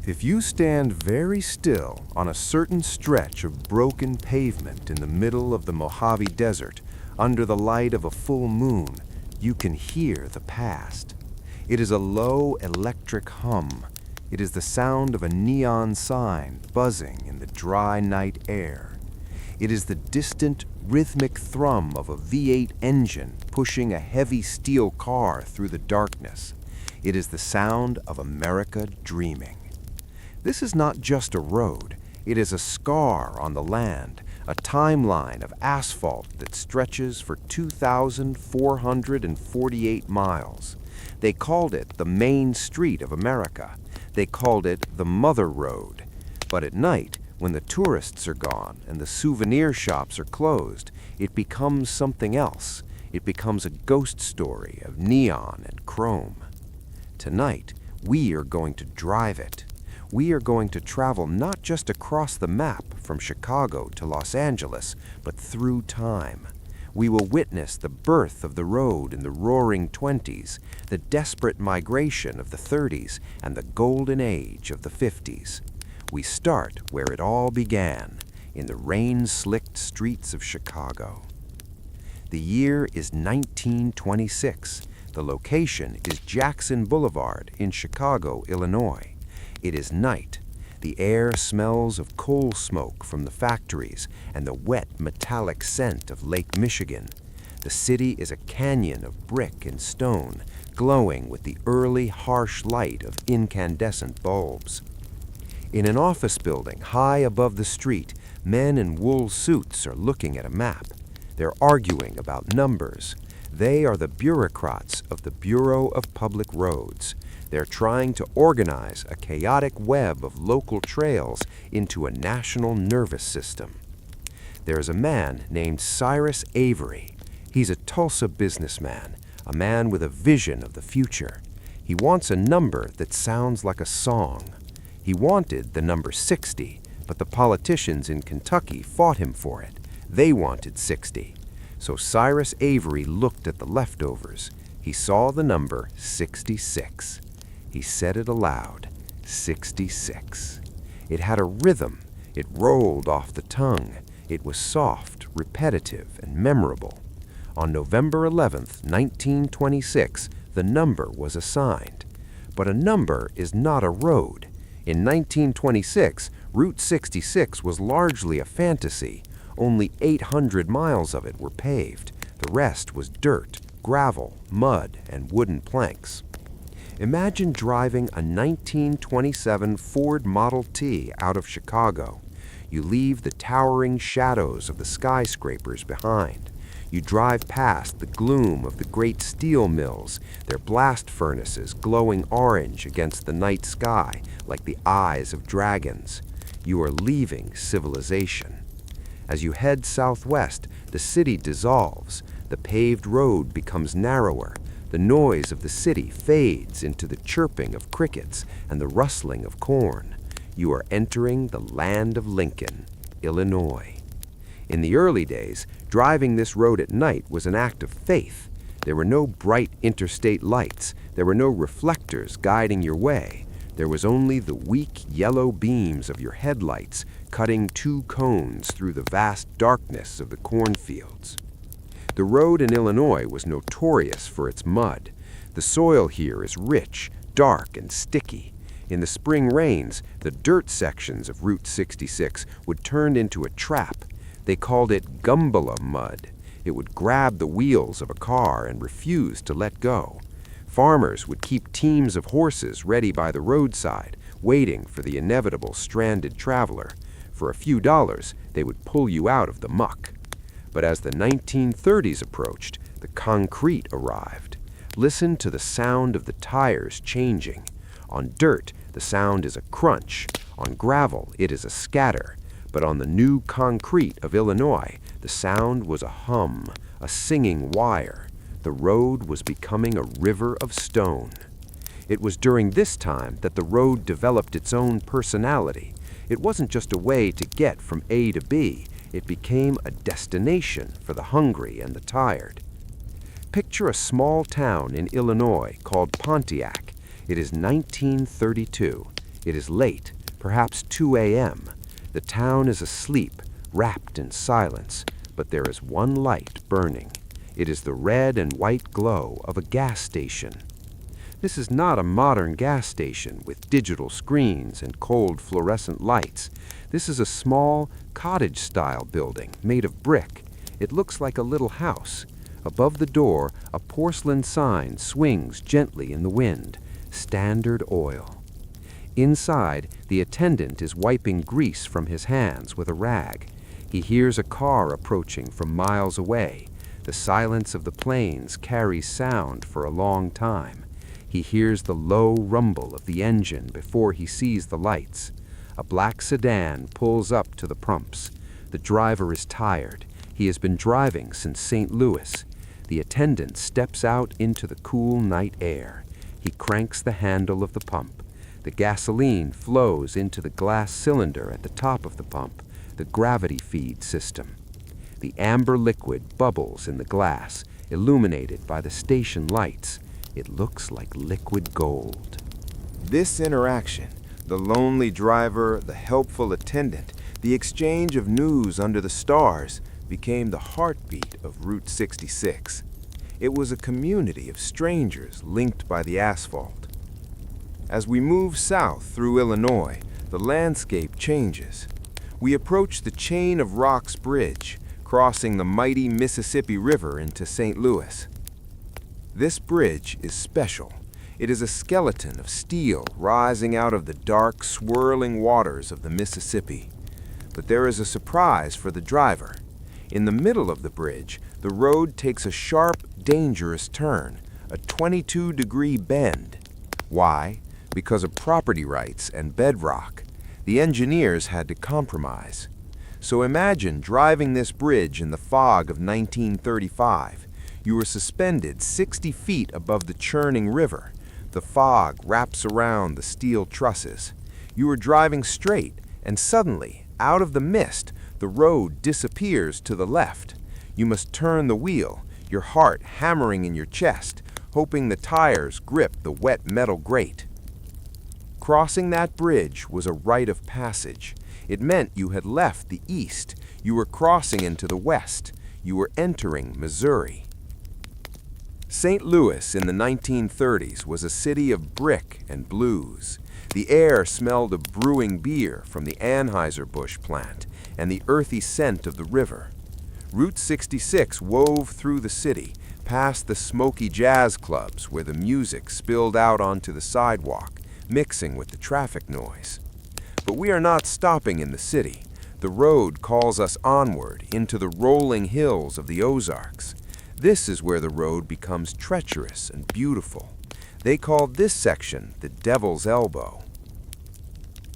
If you stand very still on a certain stretch of broken pavement in the middle of the Mojave Desert, under the light of a full moon, you can hear the past. It is a low electric hum. It is the sound of a neon sign buzzing in the dry night air. It is the distant, rhythmic thrum of a V8 engine pushing a heavy steel car through the darkness. It is the sound of America dreaming. This is not just a road. It is a scar on the land, a timeline of asphalt that stretches for 2,448 miles. They called it the Main Street of America. They called it the Mother Road. But at night, when the tourists are gone and the souvenir shops are closed, it becomes something else. It becomes a ghost story of neon and chrome. Tonight, we are going to drive it. We are going to travel not just across the map from Chicago to Los Angeles, but through time. We will witness the birth of the road in the roaring 20s, the desperate migration of the 30s, and the golden age of the 50s. We start where it all began, in the rain-slicked streets of Chicago. The year is 1926. The location is Jackson Boulevard in Chicago, Illinois. It is night. The air smells of coal smoke from the factories and the wet metallic scent of Lake Michigan. The city is a canyon of brick and stone, glowing with the early harsh light of incandescent bulbs. In an office building high above the street, men in wool suits are looking at a map. They're arguing about numbers. They are the bureaucrats of the Bureau of Public Roads. They're trying to organize a chaotic web of local trails into a national nervous system. There is a man named Cyrus Avery. He's a Tulsa businessman, a man with a vision of the future. He wants a number that sounds like a song. He wanted the number 60, but the politicians in Kentucky fought him for it. They wanted 60. So Cyrus Avery looked at the leftovers. He saw the number 66. He said it aloud, 66. It had a rhythm. It rolled off the tongue. It was soft, repetitive, and memorable. On November 11th, 1926, the number was assigned. But a number is not a road. In 1926, Route 66 was largely a fantasy. Only 800 miles of it were paved. The rest was dirt, gravel, mud, and wooden planks. Imagine driving a 1927 Ford Model T out of Chicago. You leave the towering shadows of the skyscrapers behind. You drive past the gloom of the great steel mills, their blast furnaces glowing orange against the night sky like the eyes of dragons. You are leaving civilization. As you head southwest, the city dissolves. The paved road becomes narrower. The noise of the city fades into the chirping of crickets and the rustling of corn. You are entering the land of Lincoln, Illinois. In the early days, driving this road at night was an act of faith. There were no bright interstate lights. There were no reflectors guiding your way. There was only the weak yellow beams of your headlights cutting two cones through the vast darkness of the cornfields. The road in Illinois was notorious for its mud. The soil here is rich, dark, and sticky. In the spring rains, the dirt sections of Route 66 would turn into a trap. They called it gumbola mud. It would grab the wheels of a car and refuse to let go. Farmers would keep teams of horses ready by the roadside, waiting for the inevitable stranded traveler. For a few dollars, they would pull you out of the muck. But as the 1930s approached, the concrete arrived. Listen to the sound of the tires changing. On dirt, the sound is a crunch. On gravel, it is a scatter. But on the new concrete of Illinois, the sound was a hum, a singing wire. The road was becoming a river of stone. It was during this time that the road developed its own personality. It wasn't just a way to get from A to B. It became a destination for the hungry and the tired. Picture a small town in Illinois called Pontiac. It is 1932. It is late, perhaps 2 a.m. The town is asleep, wrapped in silence, but there is one light burning. It is the red and white glow of a gas station. This is not a modern gas station with digital screens and cold fluorescent lights. This is a small, cottage-style building made of brick. It looks like a little house. Above the door, a porcelain sign swings gently in the wind. Standard Oil. Inside, the attendant is wiping grease from his hands with a rag. He hears a car approaching from miles away. The silence of the plains carries sound for a long time. He hears the low rumble of the engine before he sees the lights. A black sedan pulls up to the pumps. The driver is tired. He has been driving since St. Louis. The attendant steps out into the cool night air. He cranks the handle of the pump. The gasoline flows into the glass cylinder at the top of the pump, the gravity feed system. The amber liquid bubbles in the glass, illuminated by the station lights. It looks like liquid gold. This interaction, the lonely driver, the helpful attendant, the exchange of news under the stars, became the heartbeat of Route 66. It was a community of strangers linked by the asphalt. As we move south through Illinois, the landscape changes. We approach the Chain of Rocks Bridge, crossing the mighty Mississippi River into St. Louis. This bridge is special. It is a skeleton of steel rising out of the dark, swirling waters of the Mississippi. But there is a surprise for the driver. In the middle of the bridge, the road takes a sharp, dangerous turn, a 22-degree bend. Why? Because of property rights and bedrock. The engineers had to compromise. So imagine driving this bridge in the fog of 1935. You were suspended 60 feet above the churning river. The fog wraps around the steel trusses. You were driving straight, and suddenly, out of the mist, the road disappears to the left. You must turn the wheel, your heart hammering in your chest, hoping the tires grip the wet metal grate. Crossing that bridge was a rite of passage. It meant you had left the east. You were crossing into the west. You were entering Missouri. St. Louis in the 1930s was a city of brick and blues. The air smelled of brewing beer from the Anheuser-Busch plant and the earthy scent of the river. Route 66 wove through the city, past the smoky jazz clubs where the music spilled out onto the sidewalk, mixing with the traffic noise. But we are not stopping in the city. The road calls us onward into the rolling hills of the Ozarks. This is where the road becomes treacherous and beautiful. They called this section the Devil's Elbow.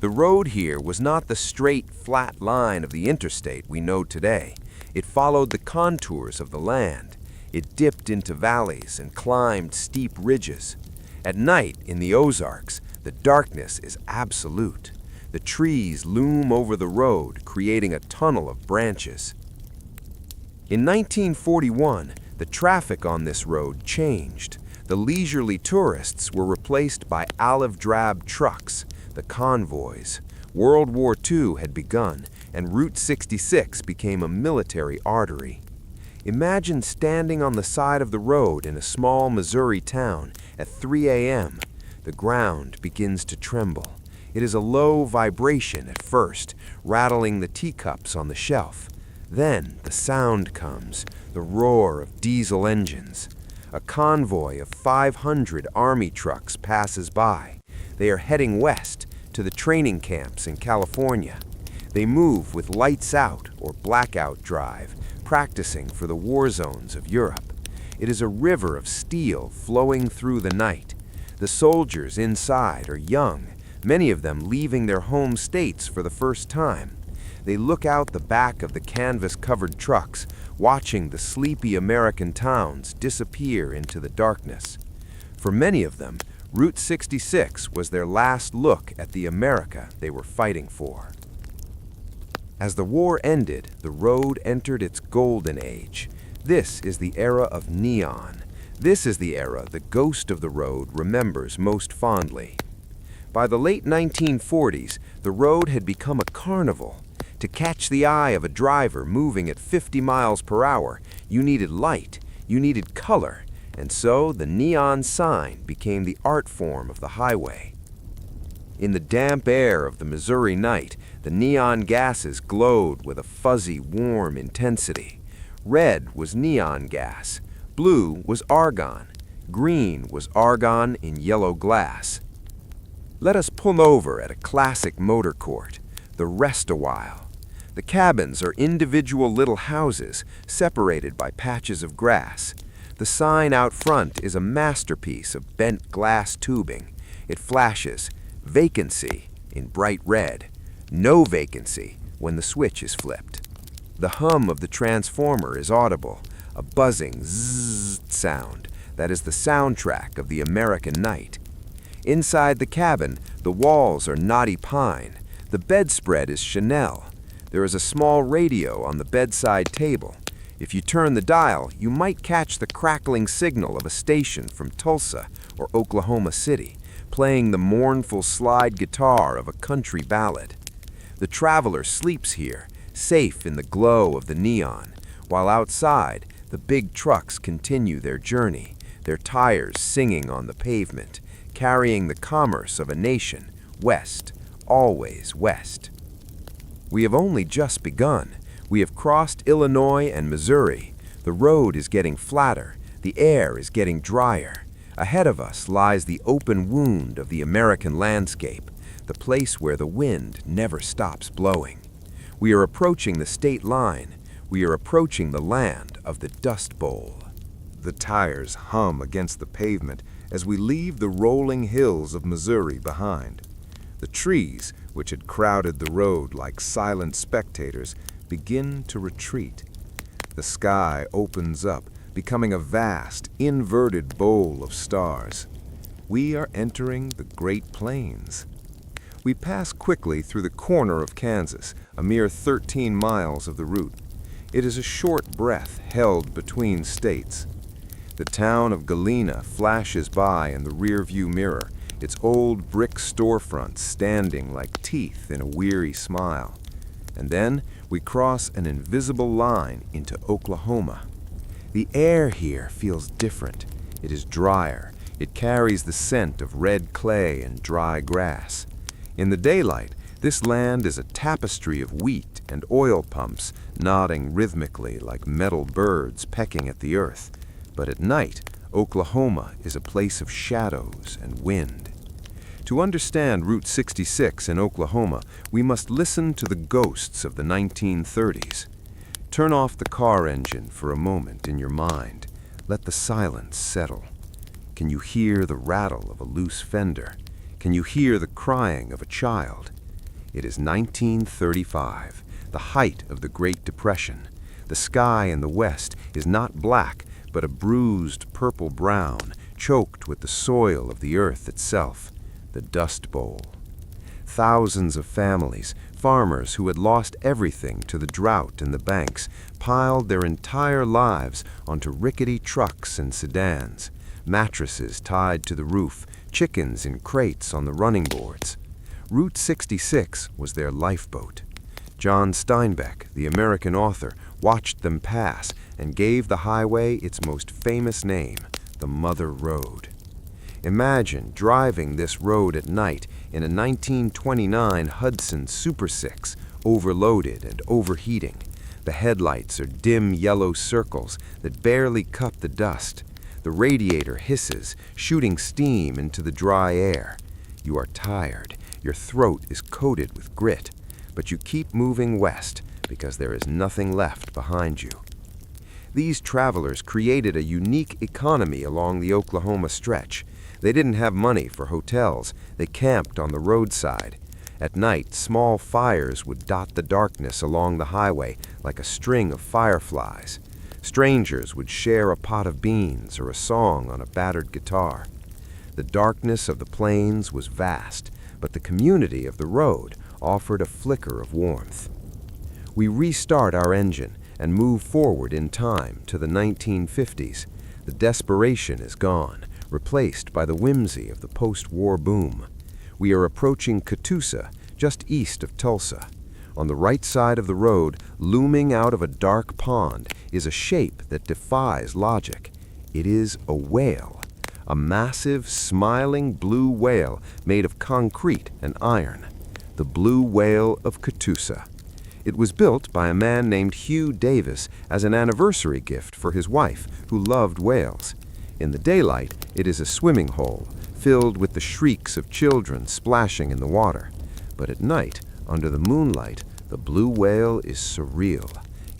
The road here was not the straight, flat line of the interstate we know today. It followed the contours of the land. It dipped into valleys and climbed steep ridges. At night, in the Ozarks, the darkness is absolute. The trees loom over the road, creating a tunnel of branches. In 1941, the traffic on this road changed. The leisurely tourists were replaced by olive-drab trucks, the convoys. World War II had begun, and Route 66 became a military artery. Imagine standing on the side of the road in a small Missouri town at 3 a.m. The ground begins to tremble. It is a low vibration at first, rattling the teacups on the shelf. Then the sound comes, the roar of diesel engines. A convoy of 500 Army trucks passes by. They are heading west to the training camps in California. They move with lights out or blackout drive, practicing for the war zones of Europe. It is a river of steel flowing through the night. The soldiers inside are young, many of them leaving their home states for the first time. They look out the back of the canvas-covered trucks, watching the sleepy American towns disappear into the darkness. For many of them, Route 66 was their last look at the America they were fighting for. As the war ended, the road entered its golden age. This is the era of neon. This is the era the ghost of the road remembers most fondly. By the late 1940s, the road had become a carnival. To catch the eye of a driver moving at 50 miles per hour, you needed light, you needed color, and so the neon sign became the art form of the highway. In the damp air of the Missouri night, the neon gases glowed with a fuzzy, warm intensity. Red was neon gas, blue was argon, green was argon in yellow glass. Let us pull over at a classic motor court, the Rest-A-While. The cabins are individual little houses separated by patches of grass. The sign out front is a masterpiece of bent glass tubing. It flashes vacancy in bright red, no vacancy when the switch is flipped. The hum of the transformer is audible, a buzzing zzz sound that is the soundtrack of the American night. Inside the cabin, the walls are knotty pine. The bedspread is chenille. There is a small radio on the bedside table. If you turn the dial, you might catch the crackling signal of a station from Tulsa or Oklahoma City, playing the mournful slide guitar of a country ballad. The traveler sleeps here, safe in the glow of the neon, while outside, the big trucks continue their journey, their tires singing on the pavement, carrying the commerce of a nation, west, always west. We have only just begun. We have crossed Illinois and Missouri. The road is getting flatter. The air is getting drier. Ahead of us lies the open wound of the American landscape, the place where the wind never stops blowing. We are approaching the state line. We are approaching the land of the Dust Bowl. The tires hum against the pavement as we leave the rolling hills of Missouri behind. The trees, which had crowded the road like silent spectators, begin to retreat. The sky opens up, becoming a vast, inverted bowl of stars. We are entering the Great Plains. We pass quickly through the corner of Kansas, a mere 13 miles of the route. It is a short breath held between states. The town of Galena flashes by in the rearview mirror, its old brick storefronts standing like teeth in a weary smile. And then we cross an invisible line into Oklahoma. The air here feels different. It is drier. It carries the scent of red clay and dry grass. In the daylight, this land is a tapestry of wheat and oil pumps nodding rhythmically like metal birds pecking at the earth. But at night, Oklahoma is a place of shadows and wind. To understand Route 66 in Oklahoma, we must listen to the ghosts of the 1930s. Turn off the car engine for a moment in your mind. Let the silence settle. Can you hear the rattle of a loose fender? Can you hear the crying of a child? It is 1935, the height of the Great Depression. The sky in the west is not black, but a bruised purple-brown, choked with the soil of the earth itself, the Dust Bowl. Thousands of families, farmers who had lost everything to the drought in the banks, piled their entire lives onto rickety trucks and sedans, mattresses tied to the roof, chickens in crates on the running boards. Route 66 was their lifeboat. John Steinbeck, the American author, watched them pass and gave the highway its most famous name, the Mother Road. Imagine driving this road at night in a 1929 Hudson Super 6, overloaded and overheating. The headlights are dim yellow circles that barely cut the dust. The radiator hisses, shooting steam into the dry air. You are tired. Your throat is coated with grit. But you keep moving west because there is nothing left behind you. These travelers created a unique economy along the Oklahoma stretch. They didn't have money for hotels. They camped on the roadside. At night, small fires would dot the darkness along the highway like a string of fireflies. Strangers would share a pot of beans or a song on a battered guitar. The darkness of the plains was vast, but the community of the road offered a flicker of warmth. We restart our engine and move forward in time to the 1950s. The desperation is gone, replaced by the whimsy of the post-war boom. We are approaching Catoosa, just east of Tulsa. On the right side of the road, looming out of a dark pond, is a shape that defies logic. It is a whale. A massive, smiling blue whale made of concrete and iron. The blue whale of Catoosa. It was built by a man named Hugh Davis as an anniversary gift for his wife, who loved whales. In the daylight, it is a swimming hole, filled with the shrieks of children splashing in the water. But at night, under the moonlight, the blue whale is surreal.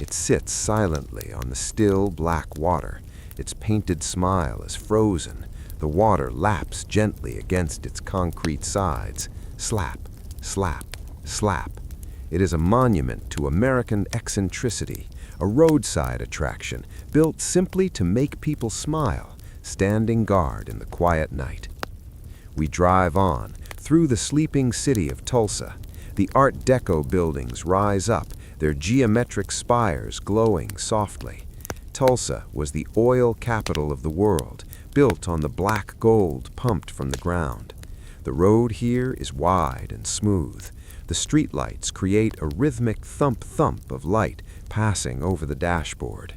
It sits silently on the still black water. Its painted smile is frozen. The water laps gently against its concrete sides. Slap, slap, slap. It is a monument to American eccentricity, a roadside attraction built simply to make people smile, standing guard in the quiet night. We drive on, through the sleeping city of Tulsa. The Art Deco buildings rise up, their geometric spires glowing softly. Tulsa was the oil capital of the world, built on the black gold pumped from the ground. The road here is wide and smooth. The streetlights create a rhythmic thump-thump of light passing over the dashboard.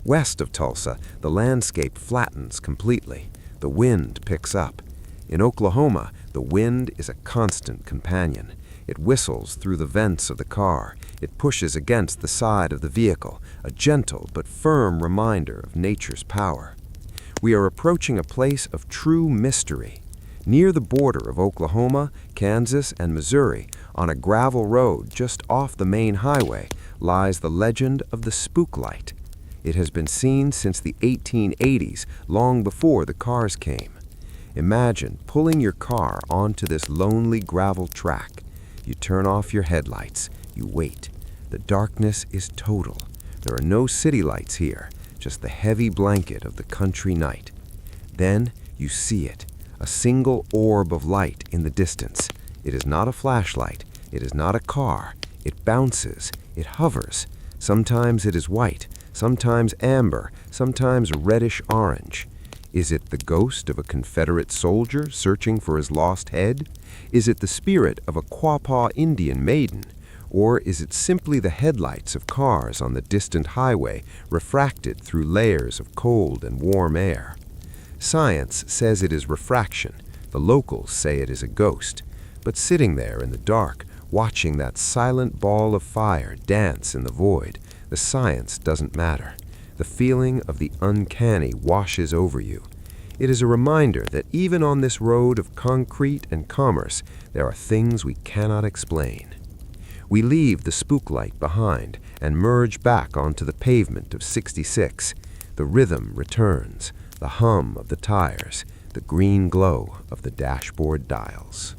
West of Tulsa, the landscape flattens completely. The wind picks up. In Oklahoma, the wind is a constant companion. It whistles through the vents of the car. It pushes against the side of the vehicle, a gentle but firm reminder of nature's power. We are approaching a place of true mystery. Near the border of Oklahoma, Kansas, and Missouri, on a gravel road just off the main highway, lies the legend of the spook light. It has been seen since the 1880s, long before the cars came. Imagine pulling your car onto this lonely gravel track. You turn off your headlights. You wait. The darkness is total. There are no city lights here, just the heavy blanket of the country night. Then you see it, a single orb of light in the distance. It is not a flashlight. It is not a car. It bounces. It hovers. Sometimes it is white, sometimes amber, sometimes reddish-orange. Is it the ghost of a Confederate soldier searching for his lost head? Is it the spirit of a Quapaw Indian maiden? Or is it simply the headlights of cars on the distant highway refracted through layers of cold and warm air? Science says it is refraction. The locals say it is a ghost. But sitting there in the dark, watching that silent ball of fire dance in the void, the science doesn't matter. The feeling of the uncanny washes over you. It is a reminder that even on this road of concrete and commerce, there are things we cannot explain. We leave the spook light behind and merge back onto the pavement of 66. The rhythm returns, the hum of the tires, the green glow of the dashboard dials.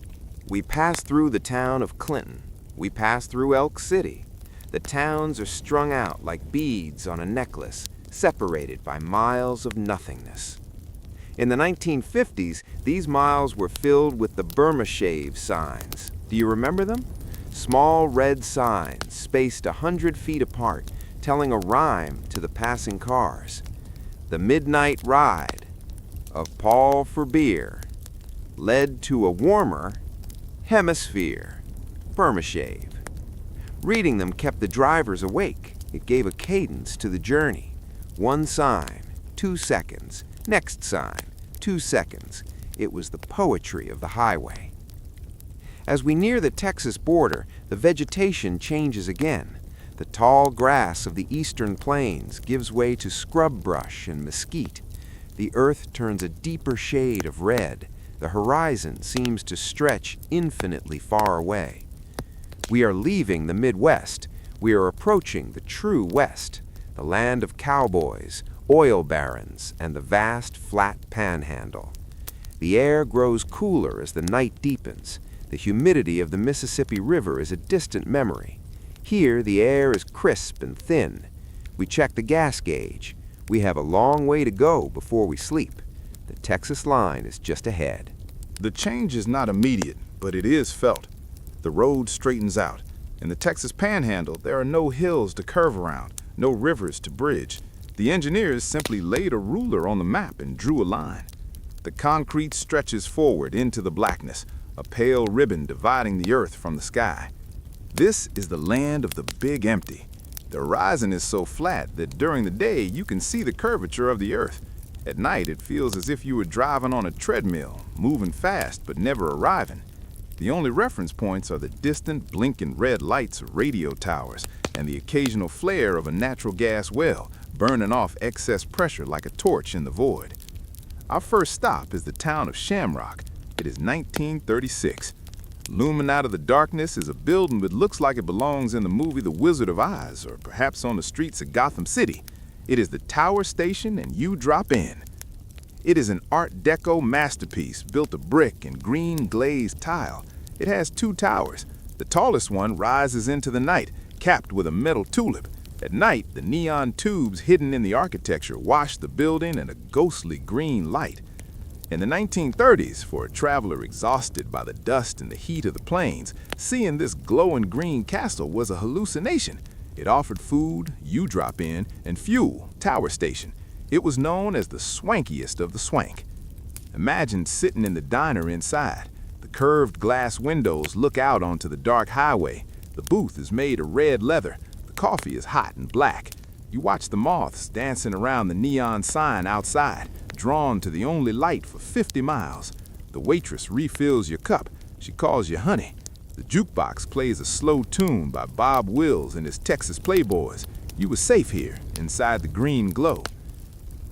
We pass through the town of Clinton. We pass through Elk City. The towns are strung out like beads on a necklace, separated by miles of nothingness. In the 1950s, these miles were filled with the Burma Shave signs. Do you remember them? Small red signs spaced 100 feet apart, telling a rhyme to the passing cars. The midnight ride of Paul for beer led to a warmer hemisphere. Burma Shave. Reading them kept the drivers awake. It gave a cadence to the journey. One sign, 2 seconds. Next sign, 2 seconds. It was the poetry of the highway. As we near the Texas border, the vegetation changes again. The tall grass of the eastern plains gives way to scrub brush and mesquite. The earth turns a deeper shade of red. The horizon seems to stretch infinitely far away. We are leaving the Midwest. We are approaching the true West, the land of cowboys, oil barons, and the vast, flat panhandle. The air grows cooler as the night deepens. The humidity of the Mississippi River is a distant memory. Here, the air is crisp and thin. We check the gas gauge. We have a long way to go before we sleep. The Texas line is just ahead. The change is not immediate, but it is felt. The road straightens out. In the Texas Panhandle, there are no hills to curve around, no rivers to bridge. The engineers simply laid a ruler on the map and drew a line. The concrete stretches forward into the blackness, a pale ribbon dividing the earth from the sky. This is the land of the big empty. The horizon is so flat that during the day you can see the curvature of the earth. At night it feels as if you were driving on a treadmill, moving fast but never arriving. The only reference points are the distant blinking red lights of radio towers and the occasional flare of a natural gas well burning off excess pressure like a torch in the void. Our first stop is the town of Shamrock. It is 1936. Looming out of the darkness is a building that looks like it belongs in the movie The Wizard of Oz, or perhaps on the streets of Gotham City. It is the Tower Station, and you drop in. It is an Art Deco masterpiece built of brick and green glazed tile. It has 2 towers. The tallest one rises into the night, capped with a metal tulip. At night, the neon tubes hidden in the architecture wash the building in a ghostly green light. In the 1930s, for a traveler exhausted by the dust and the heat of the plains, seeing this glowing green castle was a hallucination. It offered food, you drop in, and fuel, Tower Station. It was known as the swankiest of the swank. Imagine sitting in the diner inside. The curved glass windows look out onto the dark highway. The booth is made of red leather. The coffee is hot and black. You watch the moths dancing around the neon sign outside, drawn to the only light for 50 miles. The waitress refills your cup. She calls you honey. The jukebox plays a slow tune by Bob Wills and his Texas Playboys. You were safe here, inside the green glow.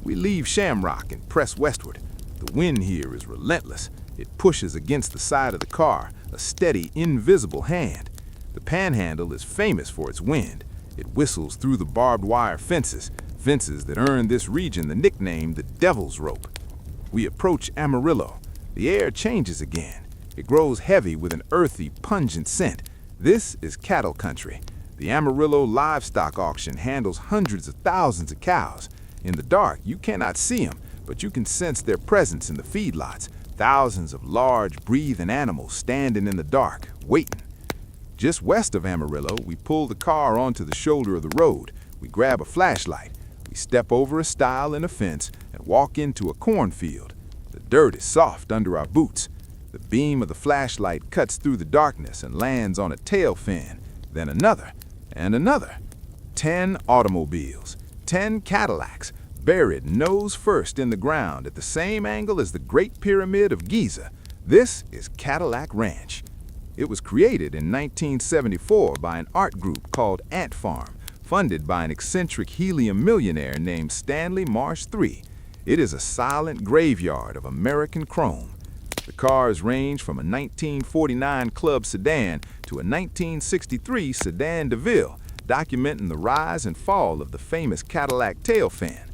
We leave Shamrock and press westward. The wind here is relentless. It pushes against the side of the car, a steady, invisible hand. The Panhandle is famous for its wind. It whistles through the barbed wire fences that earned this region the nickname the Devil's Rope. We approach Amarillo. The air changes again. It grows heavy with an earthy, pungent scent. This is cattle country. The Amarillo livestock auction handles hundreds of thousands of cows. In the dark, you cannot see them, but you can sense their presence in the feedlots. Thousands of large, breathing animals standing in the dark, waiting. Just west of Amarillo, we pull the car onto the shoulder of the road. We grab a flashlight. We step over a stile in a fence and walk into a cornfield. The dirt is soft under our boots. The beam of the flashlight cuts through the darkness and lands on a tail fin, then another and another. 10 automobiles, 10 Cadillacs, buried nose first in the ground at the same angle as the Great Pyramid of Giza. This is Cadillac Ranch. It was created in 1974 by an art group called Ant Farm, funded by an eccentric helium millionaire named Stanley Marsh III. It is a silent graveyard of American chrome. The cars range from a 1949 Club sedan to a 1963 Sedan DeVille, documenting the rise and fall of the famous Cadillac tail fan.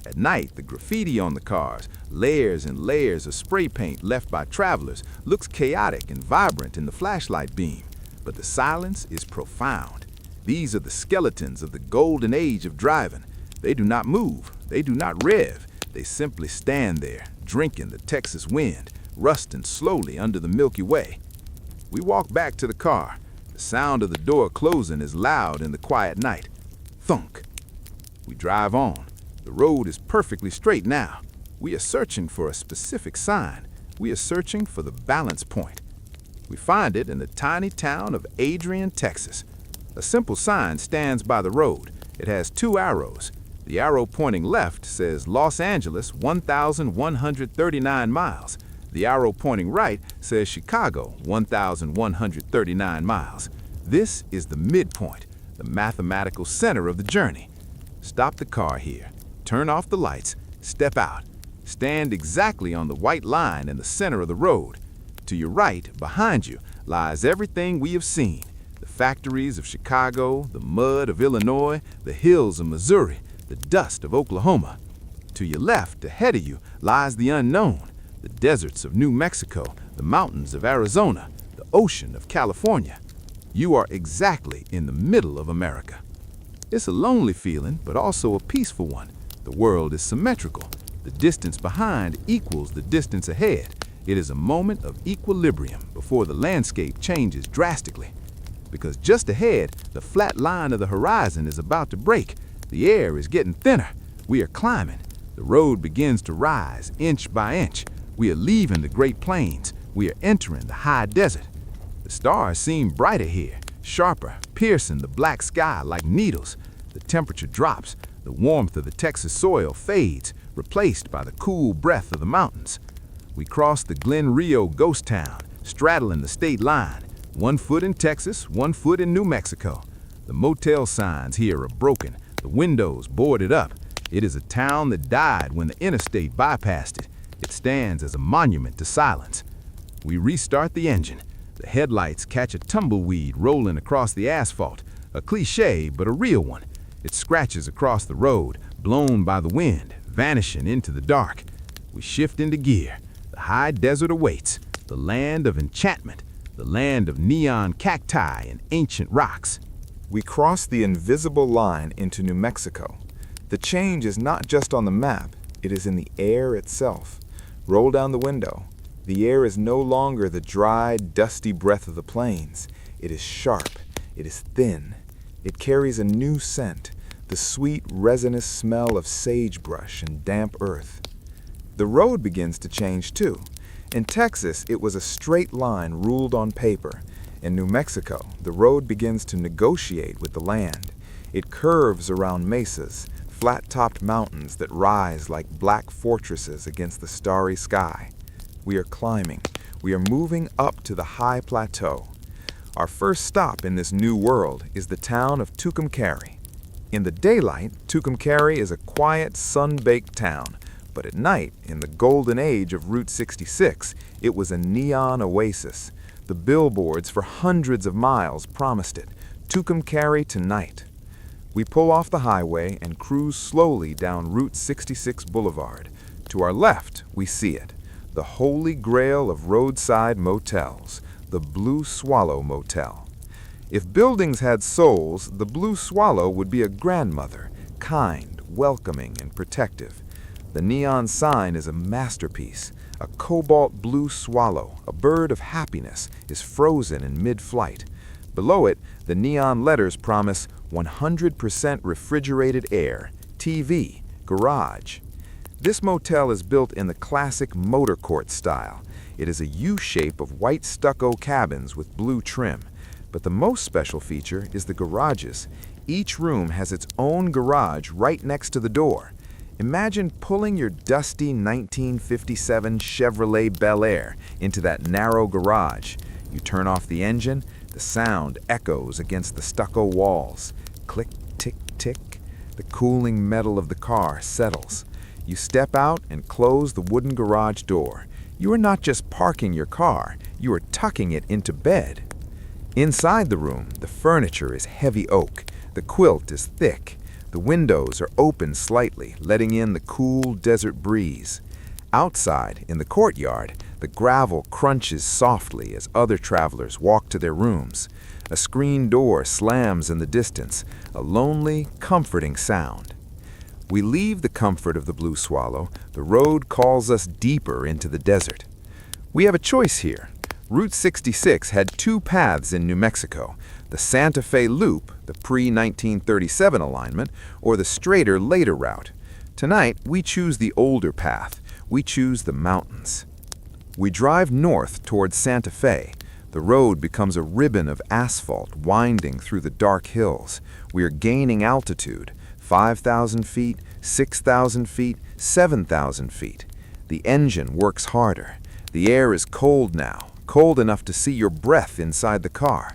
At night, the graffiti on the cars, layers and layers of spray paint left by travelers, looks chaotic and vibrant in the flashlight beam. But the silence is profound. These are the skeletons of the golden age of driving. They do not move. They do not rev. They simply stand there, drinking the Texas wind, rusting slowly under the Milky Way. We walk back to the car. The sound of the door closing is loud in the quiet night. Thunk. We drive on. The road is perfectly straight now. We are searching for a specific sign. We are searching for the balance point. We find it in the tiny town of Adrian, Texas. A simple sign stands by the road. It has 2 arrows. The arrow pointing left says Los Angeles, 1,139 miles. The arrow pointing right says Chicago, 1,139 miles. This is the midpoint, the mathematical center of the journey. Stop the car here. Turn off the lights. Step out. Stand exactly on the white line in the center of the road. To your right, behind you, lies everything we have seen. The factories of Chicago, the mud of Illinois, the hills of Missouri, the dust of Oklahoma. To your left, ahead of you, lies the unknown, the deserts of New Mexico, the mountains of Arizona, the ocean of California. You are exactly in the middle of America. It's a lonely feeling, but also a peaceful one. The world is symmetrical. The distance behind equals the distance ahead. It is a moment of equilibrium before the landscape changes drastically. Because just ahead, the flat line of the horizon is about to break. The air is getting thinner. We are climbing. The road begins to rise inch by inch. We are leaving the Great Plains. We are entering the high desert. The stars seem brighter here, sharper, piercing the black sky like needles. The temperature drops. The warmth of the Texas soil fades, replaced by the cool breath of the mountains. We cross the Glen Rio ghost town, straddling the state line. 1 foot in Texas, 1 foot in New Mexico. The motel signs here are broken, the windows boarded up. It is a town that died when the interstate bypassed it. It stands as a monument to silence. We restart the engine. The headlights catch a tumbleweed rolling across the asphalt, a cliche but a real one. It scratches across the road, blown by the wind, vanishing into the dark. We shift into gear. The high desert awaits, the land of enchantment, the land of neon cacti and ancient rocks. We cross the invisible line into New Mexico. The change is not just on the map, it is in the air itself. Roll down the window. The air is no longer the dry, dusty breath of the plains. It is sharp, it is thin. It carries a new scent, the sweet, resinous smell of sagebrush and damp earth. The road begins to change too. In Texas, it was a straight line ruled on paper. In New Mexico, the road begins to negotiate with the land. It curves around mesas, flat-topped mountains that rise like black fortresses against the starry sky. We are climbing. We are moving up to the high plateau. Our first stop in this new world is the town of Tucumcari. In the daylight, Tucumcari is a quiet, sun-baked town, but at night, in the golden age of Route 66, it was a neon oasis. The billboards for hundreds of miles promised it, Tucumcari tonight. We pull off the highway and cruise slowly down Route 66 Boulevard. To our left, we see it, the holy grail of roadside motels, the Blue Swallow Motel. If buildings had souls, the Blue Swallow would be a grandmother, kind, welcoming, and protective. The neon sign is a masterpiece. A cobalt blue swallow, a bird of happiness, is frozen in mid-flight. Below it, the neon letters promise 100% refrigerated air, TV, garage. This motel is built in the classic motor court style. It is a U-shape of white stucco cabins with blue trim. But the most special feature is the garages. Each room has its own garage right next to the door. Imagine pulling your dusty 1957 Chevrolet Bel Air into that narrow garage. You turn off the engine, the sound echoes against the stucco walls. Click, tick, tick. The cooling metal of the car settles. You step out and close the wooden garage door. You are not just parking your car, you are tucking it into bed. Inside the room, the furniture is heavy oak. The quilt is thick. The windows are open slightly, letting in the cool desert breeze. Outside, in the courtyard, the gravel crunches softly as other travelers walk to their rooms. A screen door slams in the distance, a lonely, comforting sound. We leave the comfort of the Blue Swallow. The road calls us deeper into the desert. We have a choice here. Route 66 had two paths in New Mexico, the Santa Fe Loop, the pre-1937 alignment, or the straighter later route. Tonight, we choose the older path. We choose the mountains. We drive north towards Santa Fe. The road becomes a ribbon of asphalt winding through the dark hills. We are gaining altitude, 5,000 feet, 6,000 feet, 7,000 feet. The engine works harder. The air is cold now, cold enough to see your breath inside the car.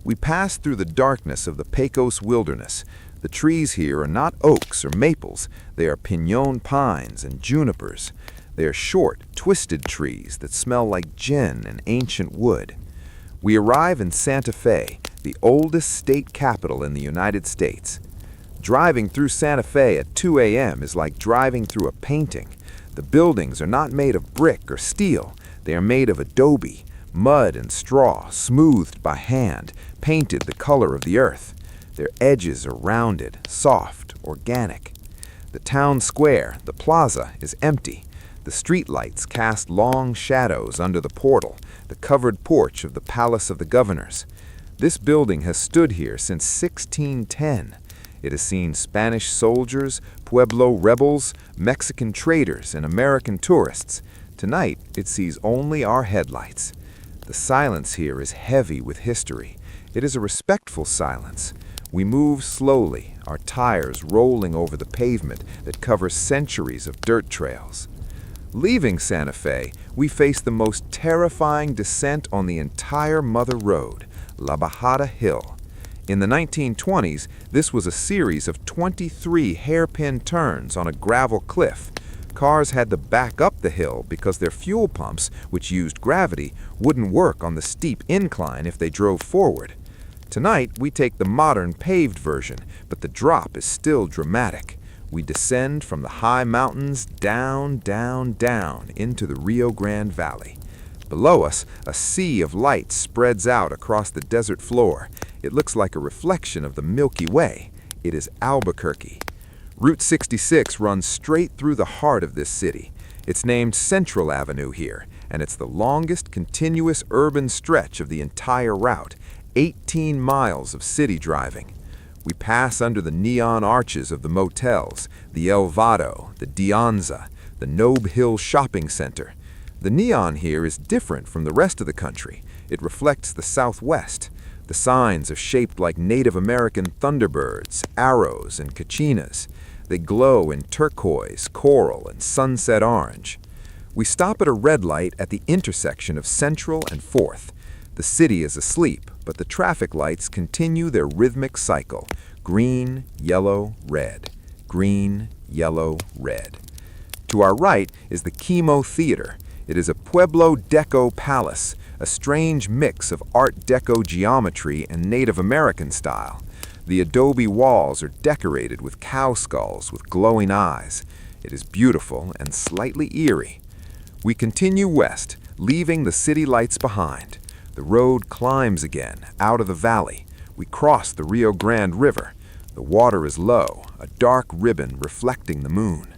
We pass through the darkness of the Pecos wilderness. The trees here are not oaks or maples. They are piñon pines and junipers. They are short, twisted trees that smell like gin and ancient wood. We arrive in Santa Fe, the oldest state capital in the United States. Driving through Santa Fe at 2 a.m. is like driving through a painting. The buildings are not made of brick or steel. They are made of adobe, mud and straw, smoothed by hand, painted the color of the earth. Their edges are rounded, soft, organic. The town square, the plaza, is empty. The streetlights cast long shadows under the portal, the covered porch of the Palace of the Governors. This building has stood here since 1610. It has seen Spanish soldiers, Pueblo rebels, Mexican traders, and American tourists. Tonight, it sees only our headlights. The silence here is heavy with history. It is a respectful silence. We move slowly, our tires rolling over the pavement that covers centuries of dirt trails. Leaving Santa Fe, we face the most terrifying descent on the entire Mother Road, La Bajada Hill. In the 1920s, this was a series of 23 hairpin turns on a gravel cliff. Cars had to back up the hill because their fuel pumps, which used gravity, wouldn't work on the steep incline if they drove forward. Tonight, we take the modern paved version, but the drop is still dramatic. We descend from the high mountains down, down, down into the Rio Grande Valley. Below us, a sea of light spreads out across the desert floor. It looks like a reflection of the Milky Way. It is Albuquerque. Route 66 runs straight through the heart of this city. It's named Central Avenue here, and it's the longest continuous urban stretch of the entire route, 18 miles of city driving. We pass under the neon arches of the motels, the El Vado, the Dianza, the Nobe Hill Shopping Center. The neon here is different from the rest of the country. It reflects the Southwest. The signs are shaped like Native American thunderbirds, arrows, and kachinas. They glow in turquoise, coral, and sunset orange. We stop at a red light at the intersection of Central and 4th. The city is asleep, but the traffic lights continue their rhythmic cycle. Green, yellow, red. Green, yellow, red. To our right is the Chemo Theater. It is a Pueblo Deco palace, a strange mix of Art Deco geometry and Native American style. The adobe walls are decorated with cow skulls with glowing eyes. It is beautiful and slightly eerie. We continue west, leaving the city lights behind. The road climbs again, out of the valley. We cross the Rio Grande River. The water is low, a dark ribbon reflecting the moon.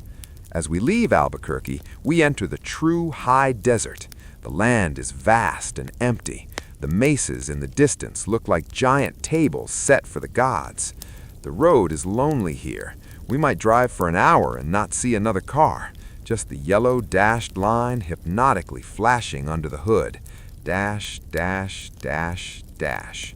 As we leave Albuquerque, we enter the true high desert. The land is vast and empty. The mesas in the distance look like giant tables set for the gods. The road is lonely here. We might drive for an hour and not see another car. Just the yellow dashed line hypnotically flashing under the hood. Dash, dash, dash, dash.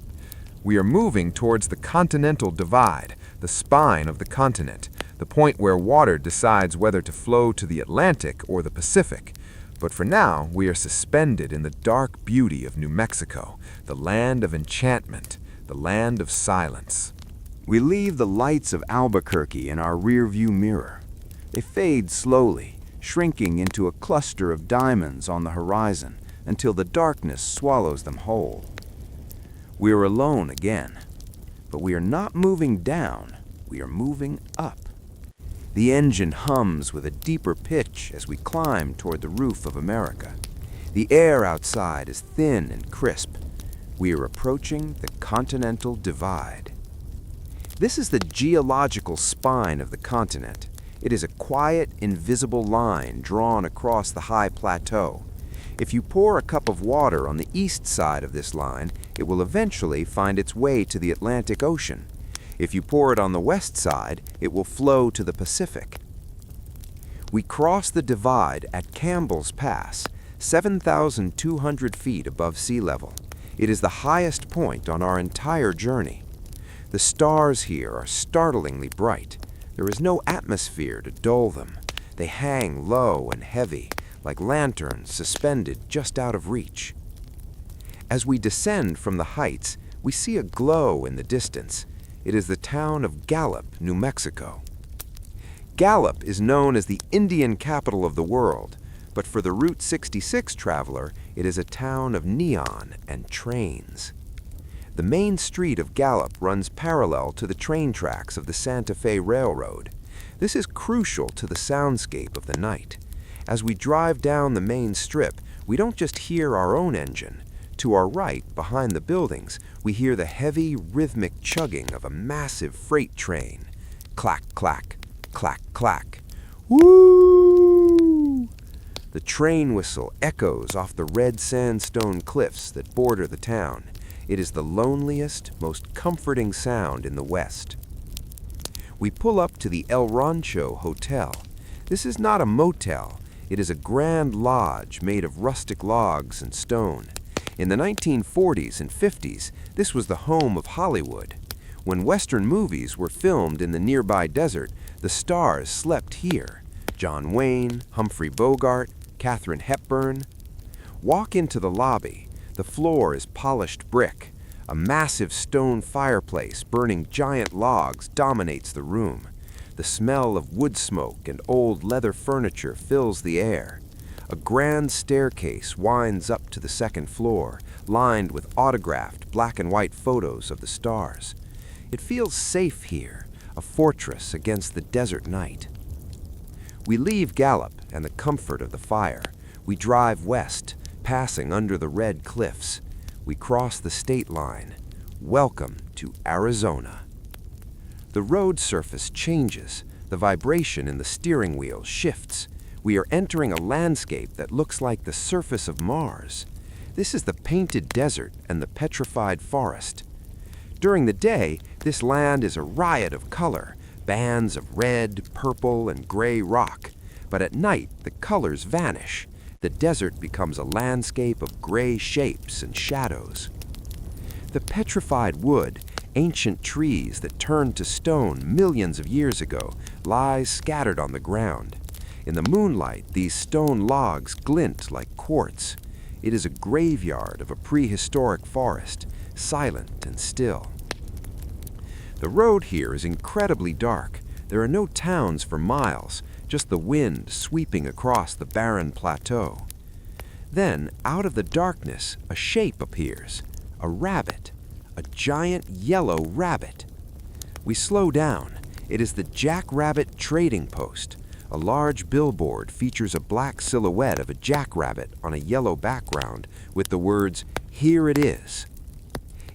We are moving towards the Continental Divide, the spine of the continent, the point where water decides whether to flow to the Atlantic or the Pacific. But for now, we are suspended in the dark beauty of New Mexico, the land of enchantment, the land of silence. We leave the lights of Albuquerque in our rearview mirror. They fade slowly, shrinking into a cluster of diamonds on the horizon until the darkness swallows them whole. We are alone again, but we are not moving down, we are moving up. The engine hums with a deeper pitch as we climb toward the roof of America. The air outside is thin and crisp. We are approaching the Continental Divide. This is the geological spine of the continent. It is a quiet, invisible line drawn across the high plateau. If you pour a cup of water on the east side of this line, it will eventually find its way to the Atlantic Ocean. If you pour it on the west side, it will flow to the Pacific. We cross the divide at Campbell's Pass, 7,200 feet above sea level. It is the highest point on our entire journey. The stars here are startlingly bright. There is no atmosphere to dull them. They hang low and heavy, like lanterns suspended just out of reach. As we descend from the heights, we see a glow in the distance. It is the town of Gallup, New Mexico. Gallup is known as the Indian capital of the world, but for the Route 66 traveler, it is a town of neon and trains. The main street of Gallup runs parallel to the train tracks of the Santa Fe Railroad. This is crucial to the soundscape of the night. As we drive down the main strip, we don't just hear our own engine. To our right, behind the buildings, we hear the heavy, rhythmic chugging of a massive freight train. Clack, clack, clack, clack. Woo! The train whistle echoes off the red sandstone cliffs that border the town. It is the loneliest, most comforting sound in the West. We pull up to the El Rancho Hotel. This is not a motel. It is a grand lodge made of rustic logs and stone. In the 1940s and 50s, this was the home of Hollywood. When Western movies were filmed in the nearby desert, the stars slept here. John Wayne, Humphrey Bogart, Katharine Hepburn. Walk into the lobby. The floor is polished brick. A massive stone fireplace burning giant logs dominates the room. The smell of wood smoke and old leather furniture fills the air. A grand staircase winds up to the second floor, lined with autographed black and white photos of the stars. It feels safe here, a fortress against the desert night. We leave Gallup and the comfort of the fire. We drive west, passing under the red cliffs. We cross the state line. Welcome to Arizona. The road surface changes. The vibration in the steering wheel shifts. We are entering a landscape that looks like the surface of Mars. This is the painted desert and the petrified forest. During the day, this land is a riot of color, bands of red, purple, and gray rock. But at night, the colors vanish. The desert becomes a landscape of gray shapes and shadows. The petrified wood, ancient trees that turned to stone millions of years ago, lies scattered on the ground. In the moonlight, these stone logs glint like quartz. It is a graveyard of a prehistoric forest, silent and still. The road here is incredibly dark. There are no towns for miles, just the wind sweeping across the barren plateau. Then, out of the darkness, a shape appears. A rabbit. A giant yellow rabbit. We slow down. It is the Jackrabbit Trading Post. A large billboard features a black silhouette of a jackrabbit on a yellow background with the words, "Here it is."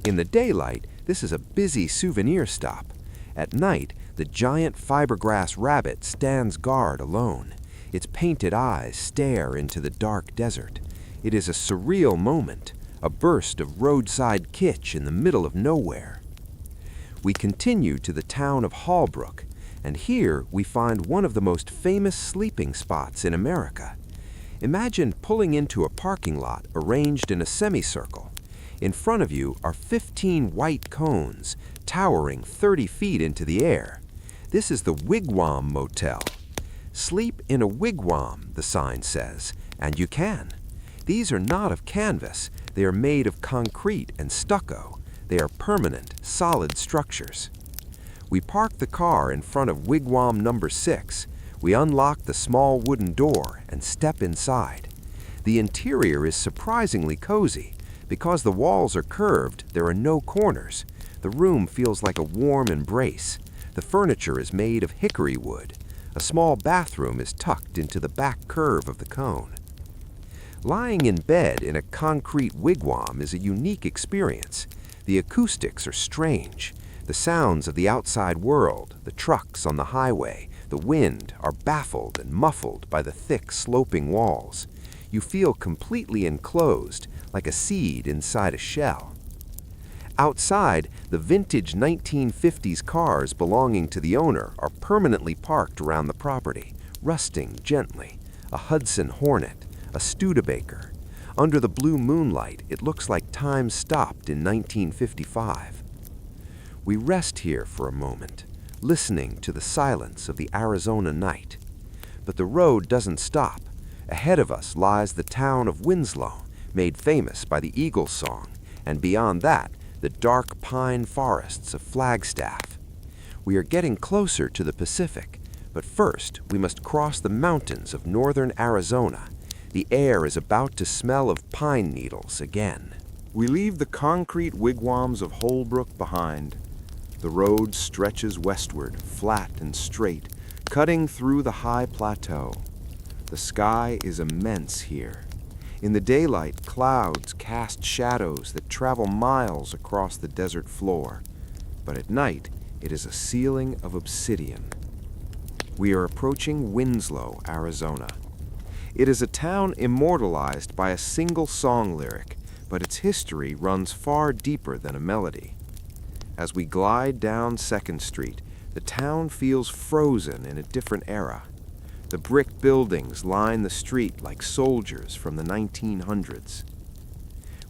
In the daylight, this is a busy souvenir stop. At night, the giant fiberglass rabbit stands guard alone. Its painted eyes stare into the dark desert. It is a surreal moment, a burst of roadside kitsch in the middle of nowhere. We continue to the town of Hallbrook, and here we find one of the most famous sleeping spots in America. Imagine pulling into a parking lot arranged in a semicircle. In front of you are 15 white cones, towering 30 feet into the air. This is the Wigwam Motel. Sleep in a wigwam, the sign says, and you can. These are not of canvas. They are made of concrete and stucco. They are permanent, solid structures. We park the car in front of wigwam number 6. We unlock the small wooden door and step inside. The interior is surprisingly cozy. Because the walls are curved, there are no corners. The room feels like a warm embrace. The furniture is made of hickory wood. A small bathroom is tucked into the back curve of the cone. Lying in bed in a concrete wigwam is a unique experience. The acoustics are strange. The sounds of the outside world, the trucks on the highway, the wind are baffled and muffled by the thick, sloping walls. You feel completely enclosed, like a seed inside a shell. Outside, the vintage 1950s cars belonging to the owner are permanently parked around the property, rusting gently. A Hudson Hornet, a Studebaker. Under the blue moonlight, it looks like time stopped in 1955. We rest here for a moment, listening to the silence of the Arizona night. But the road doesn't stop. Ahead of us lies the town of Winslow, made famous by the Eagles song, and beyond that, the dark pine forests of Flagstaff. We are getting closer to the Pacific, but first we must cross the mountains of northern Arizona. The air is about to smell of pine needles again. We leave the concrete wigwams of Holbrook behind. The road stretches westward, flat and straight, cutting through the high plateau. The sky is immense here. In the daylight, clouds cast shadows that travel miles across the desert floor. But at night, it is a ceiling of obsidian. We are approaching Winslow, Arizona. It is a town immortalized by a single song lyric, but its history runs far deeper than a melody. As we glide down 2nd Street, the town feels frozen in a different era. The brick buildings line the street like soldiers from the 1900s.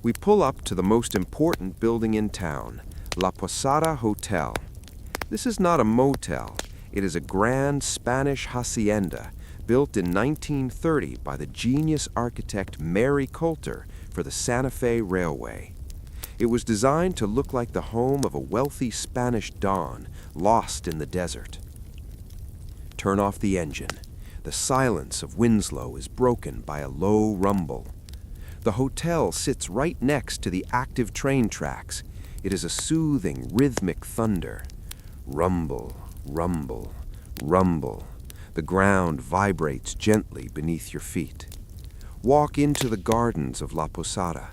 We pull up to the most important building in town, La Posada Hotel. This is not a motel. It is a grand Spanish hacienda built in 1930 by the genius architect Mary Coulter for the Santa Fe Railway. It was designed to look like the home of a wealthy Spanish don lost in the desert. Turn off the engine. The silence of Winslow is broken by a low rumble. The hotel sits right next to the active train tracks. It is a soothing, rhythmic thunder. Rumble, rumble, rumble. The ground vibrates gently beneath your feet. Walk into the gardens of La Posada.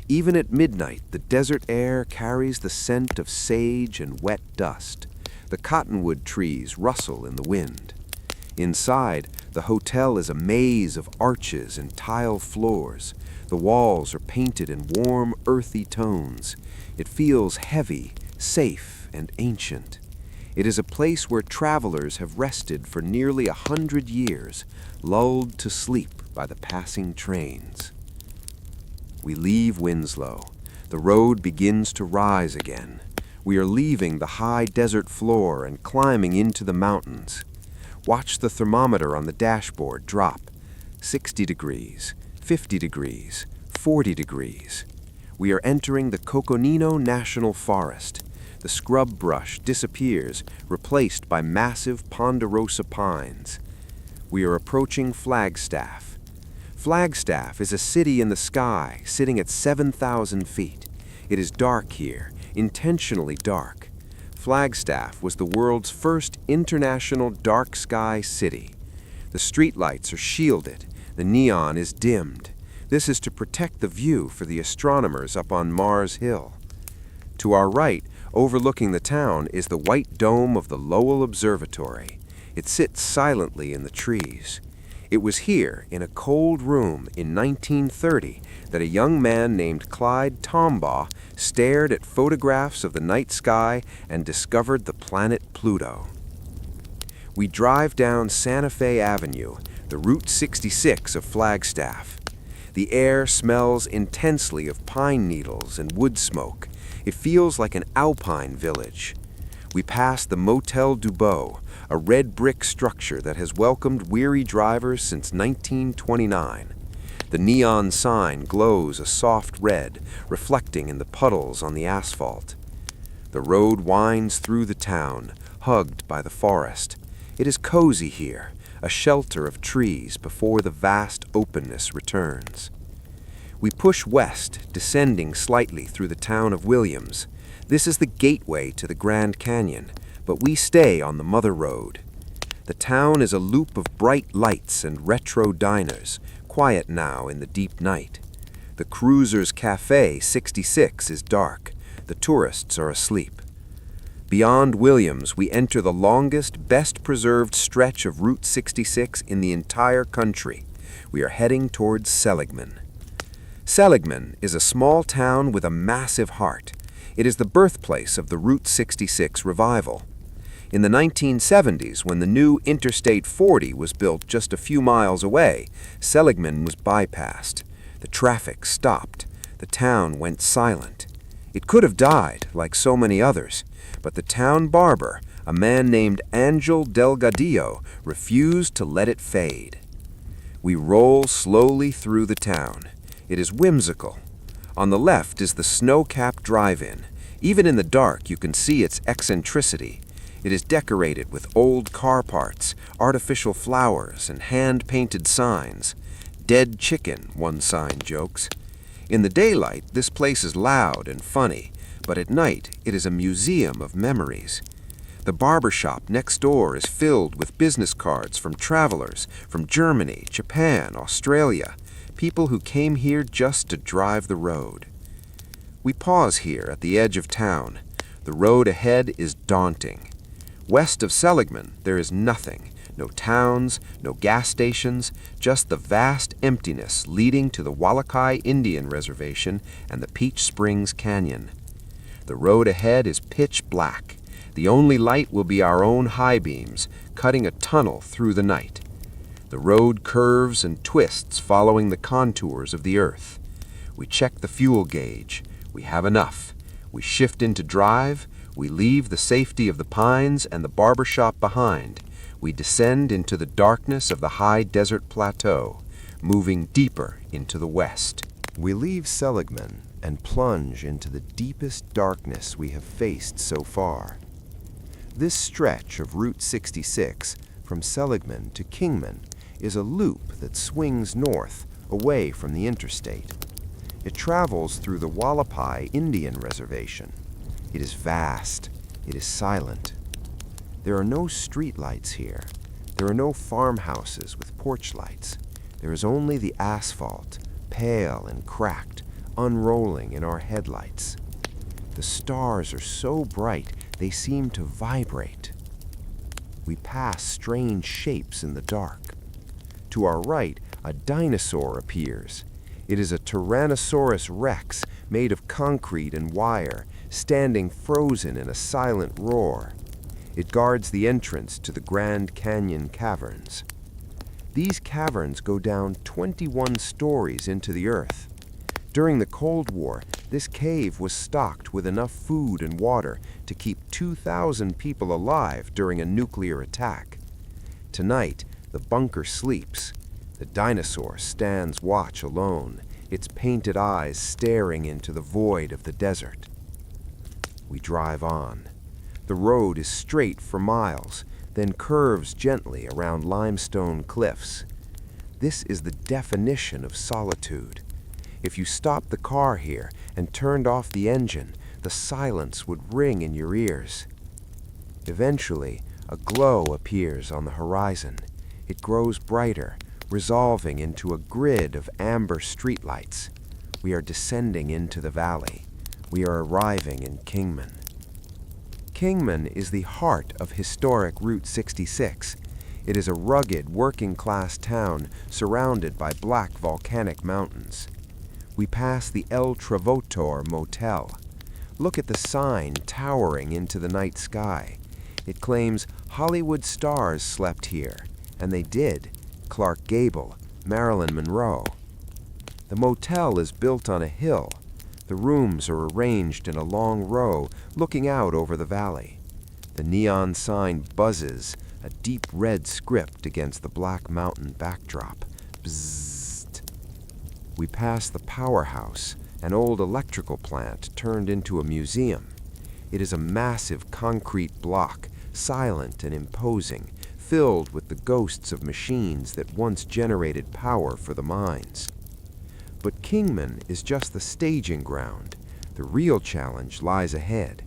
Even at midnight, the desert air carries the scent of sage and wet dust. The cottonwood trees rustle in the wind. Inside, the hotel is a maze of arches and tile floors. The walls are painted in warm, earthy tones. It feels heavy, safe, and ancient. It is a place where travelers have rested for nearly 100 years, lulled to sleep by the passing trains. We leave Winslow. The road begins to rise again. We are leaving the high desert floor and climbing into the mountains. Watch the thermometer on the dashboard drop. 60 degrees, 50 degrees, 40 degrees. We are entering the Coconino National Forest. The scrub brush disappears, replaced by massive ponderosa pines. We are approaching Flagstaff. Flagstaff is a city in the sky, sitting at 7,000 feet. It is dark here, intentionally dark. Flagstaff was the world's first international dark sky city. The streetlights are shielded. The neon is dimmed. This is to protect the view for the astronomers up on Mars Hill. To our right, overlooking the town, is the white dome of the Lowell Observatory. It sits silently in the trees. It was here, in a cold room in 1930, that a young man named Clyde Tombaugh stared at photographs of the night sky and discovered the planet Pluto. We drive down Santa Fe Avenue, the Route 66 of Flagstaff. The air smells intensely of pine needles and wood smoke. It feels like an alpine village. We pass the Motel Dubois, a red brick structure that has welcomed weary drivers since 1929. The neon sign glows a soft red, reflecting in the puddles on the asphalt. The road winds through the town, hugged by the forest. It is cozy here, a shelter of trees before the vast openness returns. We push west, descending slightly through the town of Williams. This is the gateway to the Grand Canyon, but we stay on the Mother Road. The town is a loop of bright lights and retro diners, quiet now in the deep night. The Cruiser's Cafe 66 is dark. The tourists are asleep. Beyond Williams, we enter the longest, best-preserved stretch of Route 66 in the entire country. We are heading towards Seligman. Seligman is a small town with a massive heart. It is the birthplace of the Route 66 revival. In the 1970s, when the new Interstate 40 was built just a few miles away, Seligman was bypassed. The traffic stopped. The town went silent. It could have died, like so many others, but the town barber, a man named Angel Delgadillo, refused to let it fade. We roll slowly through the town. It is whimsical. On the left is the snow-capped drive-in. Even in the dark, you can see its eccentricity. It is decorated with old car parts, artificial flowers, and hand-painted signs. Dead chicken, one sign jokes. In the daylight, this place is loud and funny, but at night, it is a museum of memories. The barber shop next door is filled with business cards from travelers from Germany, Japan, Australia, people who came here just to drive the road. We pause here at the edge of town. The road ahead is daunting. West of Seligman, there is nothing. No towns, no gas stations, just the vast emptiness leading to the Wallakai Indian Reservation and the Peach Springs Canyon. The road ahead is pitch black. The only light will be our own high beams, cutting a tunnel through the night. The road curves and twists following the contours of the earth. We check the fuel gauge. We have enough. We shift into drive. We leave the safety of the pines and the barber shop behind. We descend into the darkness of the high desert plateau, moving deeper into the west. We leave Seligman and plunge into the deepest darkness we have faced so far. This stretch of Route 66 from Seligman to Kingman is a loop that swings north away from the interstate. It travels through the Wallapai Indian Reservation. It is vast. It is silent. There are no streetlights here. There are no farmhouses with porch lights. There is only the asphalt, pale and cracked, unrolling in our headlights. The stars are so bright they seem to vibrate. We pass strange shapes in the dark. To our right, a dinosaur appears. It is a Tyrannosaurus rex made of concrete and wire, standing frozen in a silent roar. It guards the entrance to the Grand Canyon caverns. These caverns go down 21 stories into the earth. During the Cold War, this cave was stocked with enough food and water to keep 2,000 people alive during a nuclear attack. Tonight, the bunker sleeps. The dinosaur stands watch alone, its painted eyes staring into the void of the desert. We drive on. The road is straight for miles, then curves gently around limestone cliffs. This is the definition of solitude. If you stopped the car here and turned off the engine, the silence would ring in your ears. Eventually, a glow appears on the horizon. It grows brighter, resolving into a grid of amber streetlights. We are descending into the valley. We are arriving in Kingman. Kingman is the heart of historic Route 66. It is a rugged, working-class town surrounded by black volcanic mountains. We pass the El Trovatore Motel. Look at the sign towering into the night sky. It claims Hollywood stars slept here, and they did. Clark Gable, Marilyn Monroe. The motel is built on a hill. The rooms are arranged in a long row, looking out over the valley. The neon sign buzzes, a deep red script against the black mountain backdrop. Bzzzt. We pass the powerhouse, an old electrical plant turned into a museum. It is a massive concrete block, silent and imposing, filled with the ghosts of machines that once generated power for the mines. But Kingman is just the staging ground. The real challenge lies ahead.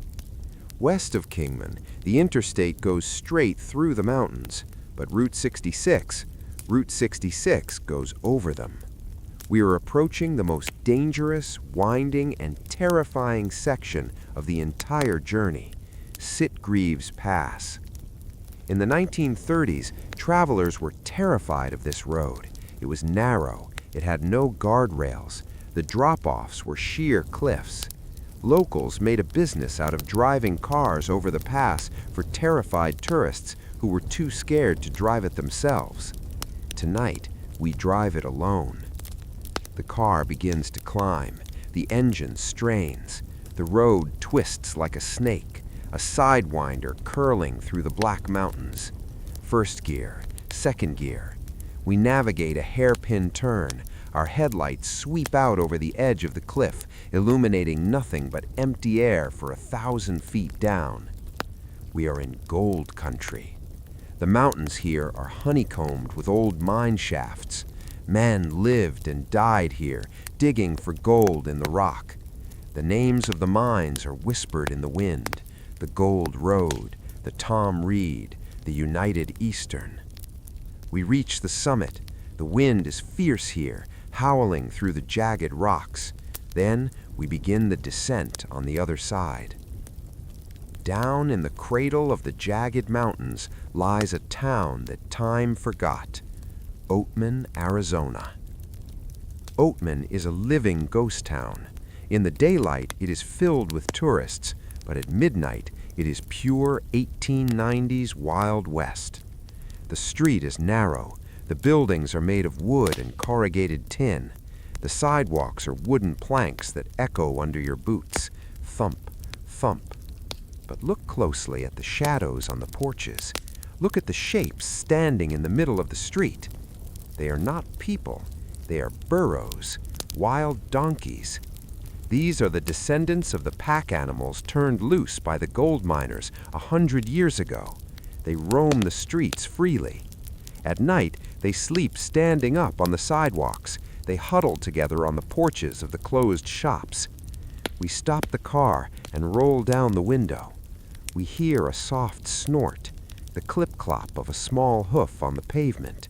West of Kingman, the interstate goes straight through the mountains, but Route 66 goes over them. We are approaching the most dangerous, winding, and terrifying section of the entire journey, Sitgreaves Pass. In the 1930s, travelers were terrified of this road. It was narrow. It had no guardrails. The drop-offs were sheer cliffs. Locals made a business out of driving cars over the pass for terrified tourists who were too scared to drive it themselves. Tonight, we drive it alone. The car begins to climb. The engine strains. The road twists like a snake, a sidewinder curling through the black mountains. First gear, second gear. We navigate a hairpin turn. Our headlights sweep out over the edge of the cliff, illuminating nothing but empty air for 1,000 feet down. We are in gold country. The mountains here are honeycombed with old mine shafts. Men lived and died here, digging for gold in the rock. The names of the mines are whispered in the wind: the Gold Road, the Tom Reed, the United Eastern. We reach the summit. The wind is fierce here, howling through the jagged rocks. Then we begin the descent on the other side. Down in the cradle of the jagged mountains lies a town that time forgot: Oatman, Arizona. Oatman is a living ghost town. In the daylight, it is filled with tourists, but at midnight, it is pure 1890s Wild West. The street is narrow. The The buildings are made of wood and corrugated tin. The sidewalks are wooden planks that echo under your boots. Thump, thump. But look closely at the shadows on the porches. Look at the shapes standing in the middle of the street. They are not people. They are burros, wild donkeys. These are the descendants of the pack animals turned loose by the gold miners 100 years ago. They roam the streets freely. At night, they sleep standing up on the sidewalks. They huddle together on the porches of the closed shops. We stop the car and roll down the window. We hear a soft snort, the clip-clop of a small hoof on the pavement.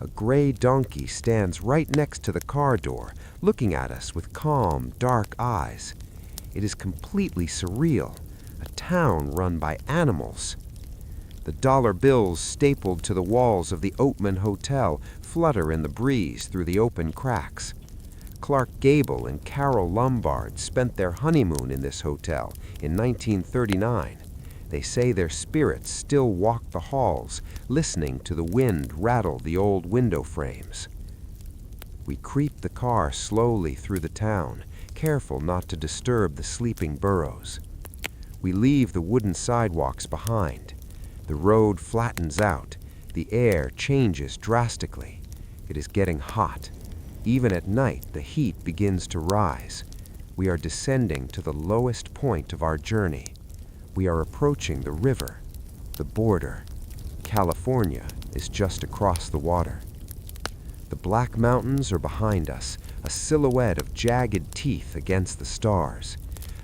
A gray donkey stands right next to the car door, looking at us with calm, dark eyes. It is completely surreal, a town run by animals. The dollar bills stapled to the walls of the Oatman Hotel flutter in the breeze through the open cracks. Clark Gable and Carol Lombard spent their honeymoon in this hotel in 1939. They say their spirits still walk the halls, listening to the wind rattle the old window frames. We creep the car slowly through the town, careful not to disturb the sleeping burros. We leave the wooden sidewalks behind. The road flattens out. The air changes drastically. It is getting hot. Even at night, the heat begins to rise. We are descending to the lowest point of our journey. We are approaching the river, the border. California is just across the water. The Black Mountains are behind us, a silhouette of jagged teeth against the stars.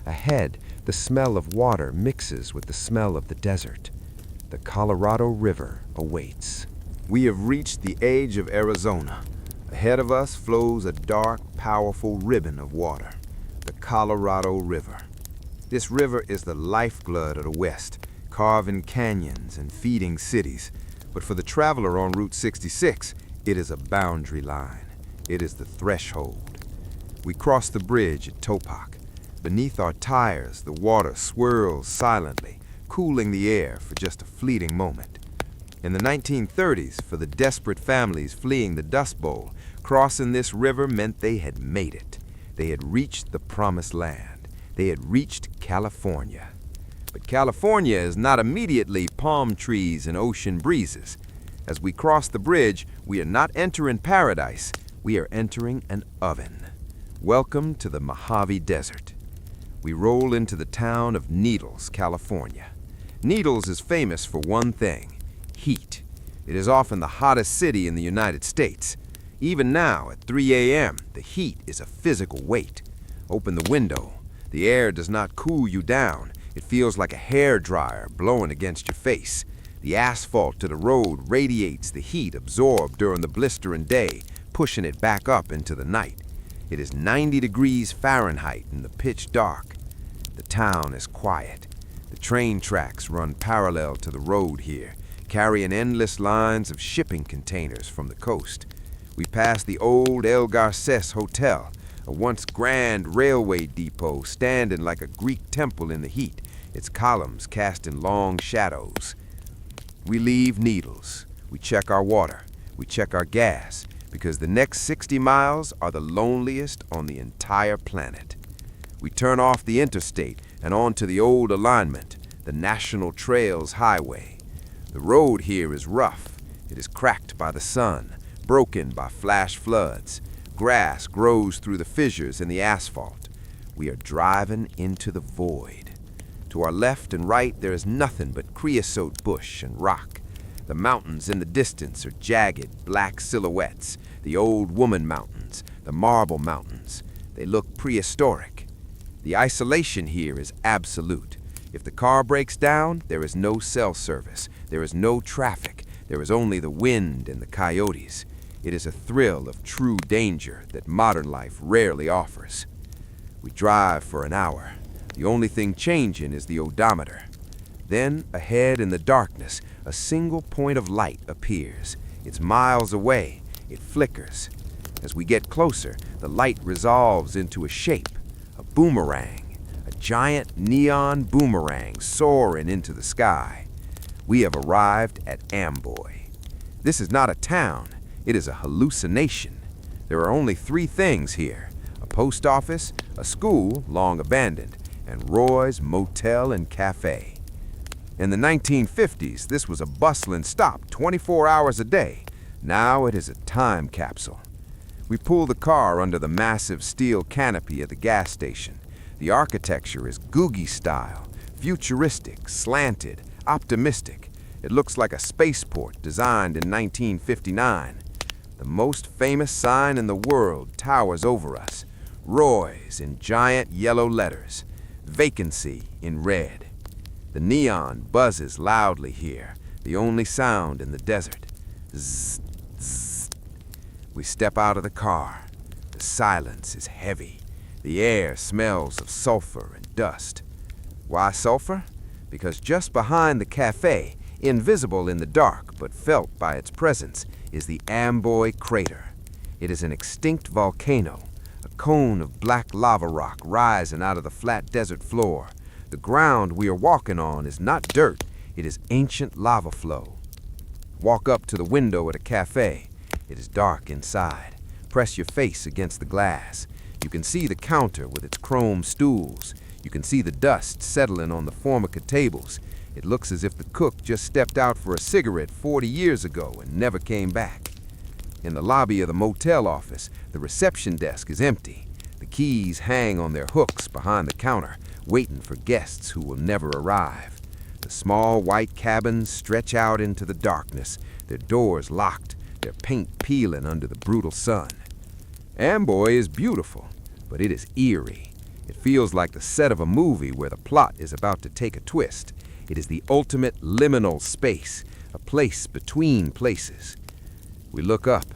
Ahead, the smell of water mixes with the smell of the desert. The Colorado River awaits. We have reached the edge of Arizona. Ahead of us flows a dark, powerful ribbon of water, the Colorado River. This river is the lifeblood of the West, carving canyons and feeding cities. But for the traveler on Route 66, it is a boundary line. It is the threshold. We cross the bridge at Topak. Beneath our tires, the water swirls silently, cooling the air for just a fleeting moment. In the 1930s, for the desperate families fleeing the Dust Bowl, crossing this river meant they had made it. They had reached the promised land. They had reached California. But California is not immediately palm trees and ocean breezes. As we cross the bridge, we are not entering paradise. We are entering an oven. Welcome to the Mojave Desert. We roll into the town of Needles, California. Needles is famous for one thing: heat. It is often the hottest city in the United States. Even now, at 3 a.m., the heat is a physical weight. Open the window. The air does not cool you down. It feels like a hairdryer blowing against your face. The asphalt to the road radiates the heat absorbed during the blistering day, pushing it back up into the night. It is 90 degrees Fahrenheit in the pitch dark. The town is quiet. The train tracks run parallel to the road here, carrying endless lines of shipping containers from the coast. We pass the old El Garces Hotel, a once grand railway depot standing like a Greek temple in the heat, its columns casting long shadows. We leave Needles. We check our water. We check our gas, because the next 60 miles are the loneliest on the entire planet. We turn off the interstate and onto the old alignment, the National Trails Highway. The road here is rough. It is cracked by the sun, broken by flash floods. Grass grows through the fissures in the asphalt. We are driving into the void. To our left and right, there is nothing but creosote bush and rock. The mountains in the distance are jagged, black silhouettes. The Old Woman Mountains, the Marble Mountains. They look prehistoric. The isolation here is absolute. If the car breaks down, there is no cell service. There is no traffic. There is only the wind and the coyotes. It is a thrill of true danger that modern life rarely offers. We drive for an hour. The only thing changing is the odometer. Then, ahead in the darkness, a single point of light appears. It's miles away. It flickers. As we get closer, the light resolves into a shape, a boomerang, a giant neon boomerang soaring into the sky. We have arrived at Amboy. This is not a town. It is a hallucination. There are only three things here: a post office, a school, long abandoned, and Roy's Motel and Cafe. In the 1950s, this was a bustling stop 24 hours a day. Now it is a time capsule. We pull the car under the massive steel canopy at the gas station. The architecture is Googie style, futuristic, slanted, optimistic. It looks like a spaceport designed in 1959. The most famous sign in the world towers over us. Roy's in giant yellow letters, vacancy in red. The neon buzzes loudly here, the only sound in the desert. Zzz, zzz. We step out of the car. The silence is heavy. The air smells of sulfur and dust. Why sulfur? Because just behind the cafe, invisible in the dark but felt by its presence, is the Amboy Crater. It is an extinct volcano, a cone of black lava rock rising out of the flat desert floor. The ground we are walking on is not dirt, it is ancient lava flow. Walk up to the window at a cafe. It is dark inside. Press your face against the glass. You can see the counter with its chrome stools. You can see the dust settling on the formica tables. It looks as if the cook just stepped out for a cigarette 40 years ago and never came back. In the lobby of the motel office, the reception desk is empty. The keys hang on their hooks behind the counter, waiting for guests who will never arrive. The small white cabins stretch out into the darkness, their doors locked, their paint peeling under the brutal sun. Amboy is beautiful, but it is eerie. It feels like the set of a movie where the plot is about to take a twist. It is the ultimate liminal space, a place between places. We look up.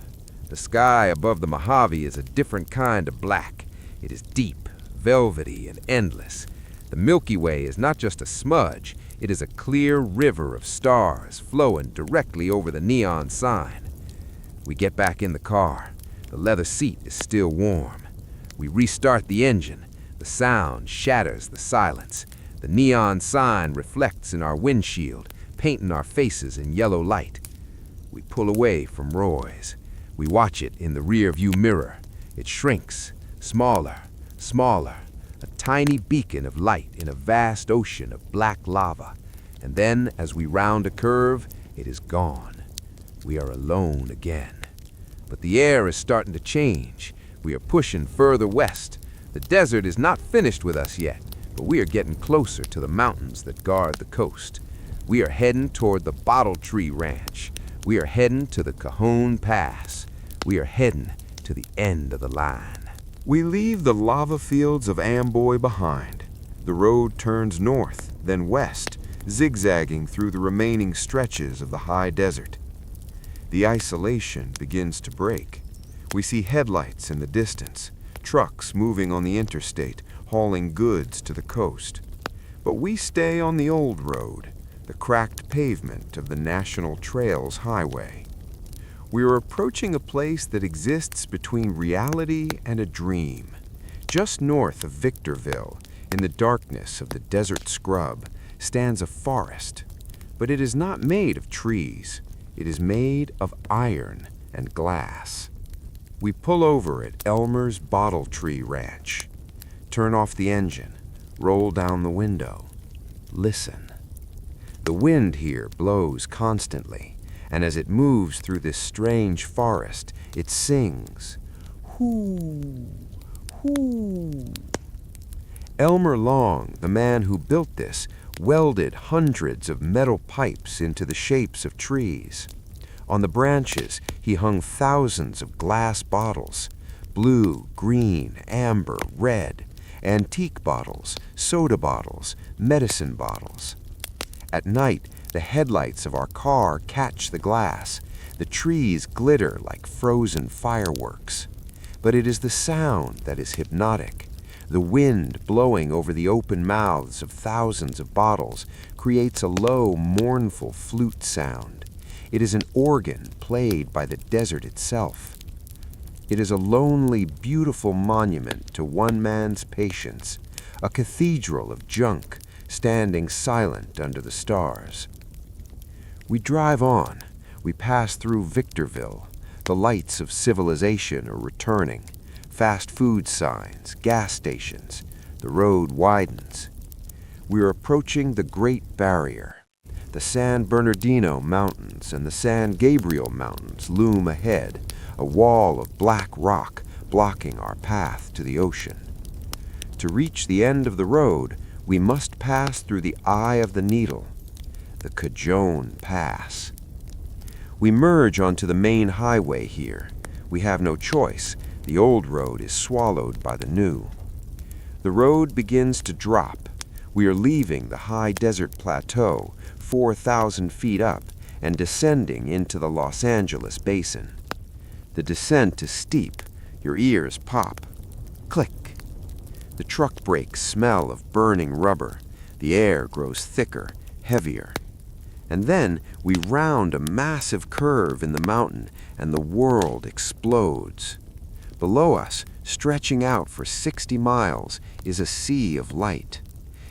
The sky above the Mojave is a different kind of black. It is deep, velvety, and endless. The Milky Way is not just a smudge, it is a clear river of stars flowing directly over the neon sign. We get back in the car. The leather seat is still warm. We restart the engine. The sound shatters the silence. The neon sign reflects in our windshield, painting our faces in yellow light. We pull away from Roy's. We watch it in the rear-view mirror. It shrinks, smaller, smaller, a tiny beacon of light in a vast ocean of black lava. And then, as we round a curve, it is gone. We are alone again. But the air is starting to change. We are pushing further west. The desert is not finished with us yet, but we are getting closer to the mountains that guard the coast. We are heading toward the Bottle Tree Ranch. We are heading to the Cajon Pass. We are heading to the end of the line. We leave the lava fields of Amboy behind. The road turns north, then west, zigzagging through the remaining stretches of the high desert. The isolation begins to break. We see headlights in the distance, trucks moving on the interstate, hauling goods to the coast. But we stay on the old road, the cracked pavement of the National Trails Highway. We are approaching a place that exists between reality and a dream. Just north of Victorville, in the darkness of the desert scrub, stands a forest. But it is not made of trees. It is made of iron and glass. We pull over at Elmer's Bottle Tree Ranch. Turn off the engine. Roll down the window. Listen. The wind here blows constantly, and as it moves through this strange forest, it sings. Hoo, hoo. Elmer Long, the man who built this, welded hundreds of metal pipes into the shapes of trees. On the branches, he hung thousands of glass bottles, blue, green, amber, red, antique bottles, soda bottles, medicine bottles. At night, the headlights of our car catch the glass. The trees glitter like frozen fireworks. But it is the sound that is hypnotic. The wind blowing over the open mouths of thousands of bottles creates a low, mournful flute sound. It is an organ played by the desert itself. It is a lonely, beautiful monument to one man's patience, a cathedral of junk standing silent under the stars. We drive on. We pass through Victorville. The lights of civilization are returning. Fast food signs, gas stations. The road widens. We are approaching the Great Barrier. The San Bernardino Mountains and the San Gabriel Mountains loom ahead, a wall of black rock blocking our path to the ocean. To reach the end of the road, we must pass through the Eye of the Needle, the Cajon Pass. We merge onto the main highway here. We have no choice. The old road is swallowed by the new. The road begins to drop. We are leaving the high desert plateau, 4,000 feet up, and descending into the Los Angeles basin. The descent is steep. Your ears pop. Click. The truck brakes smell of burning rubber. The air grows thicker, heavier. And then we round a massive curve in the mountain, and the world explodes. Below us, stretching out for 60 miles, is a sea of light.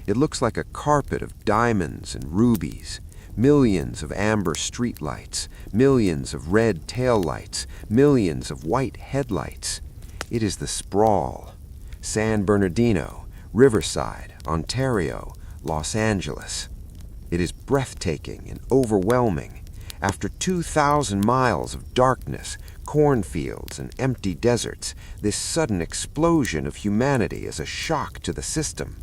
It looks like a carpet of diamonds and rubies, millions of amber streetlights, millions of red taillights, millions of white headlights. It is the sprawl. San Bernardino, Riverside, Ontario, Los Angeles. It is breathtaking and overwhelming. After 2,000 miles of darkness, cornfields, and empty deserts, this sudden explosion of humanity is a shock to the system.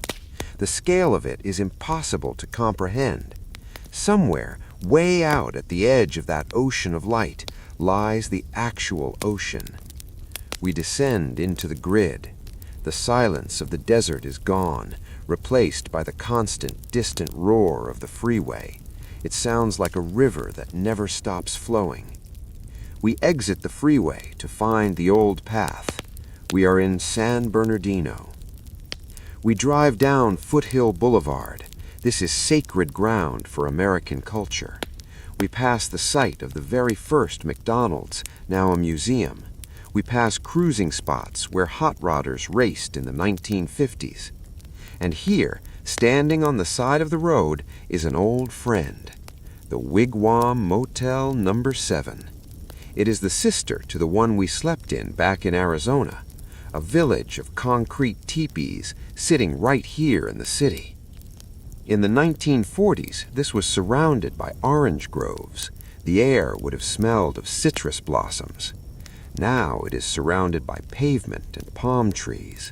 The scale of it is impossible to comprehend. Somewhere, way out at the edge of that ocean of light, lies the actual ocean. We descend into the grid. The silence of the desert is gone, replaced by the constant, distant roar of the freeway. It sounds like a river that never stops flowing. We exit the freeway to find the old path. We are in San Bernardino. We drive down Foothill Boulevard. This is sacred ground for American culture. We pass the site of the very first McDonald's, now a museum. We pass cruising spots where hot rodders raced in the 1950s. And here, standing on the side of the road, is an old friend, the Wigwam Motel No. 7. It is the sister to the one we slept in back in Arizona, a village of concrete teepees sitting right here in the city. In the 1940s, this was surrounded by orange groves. The air would have smelled of citrus blossoms. Now it is surrounded by pavement and palm trees.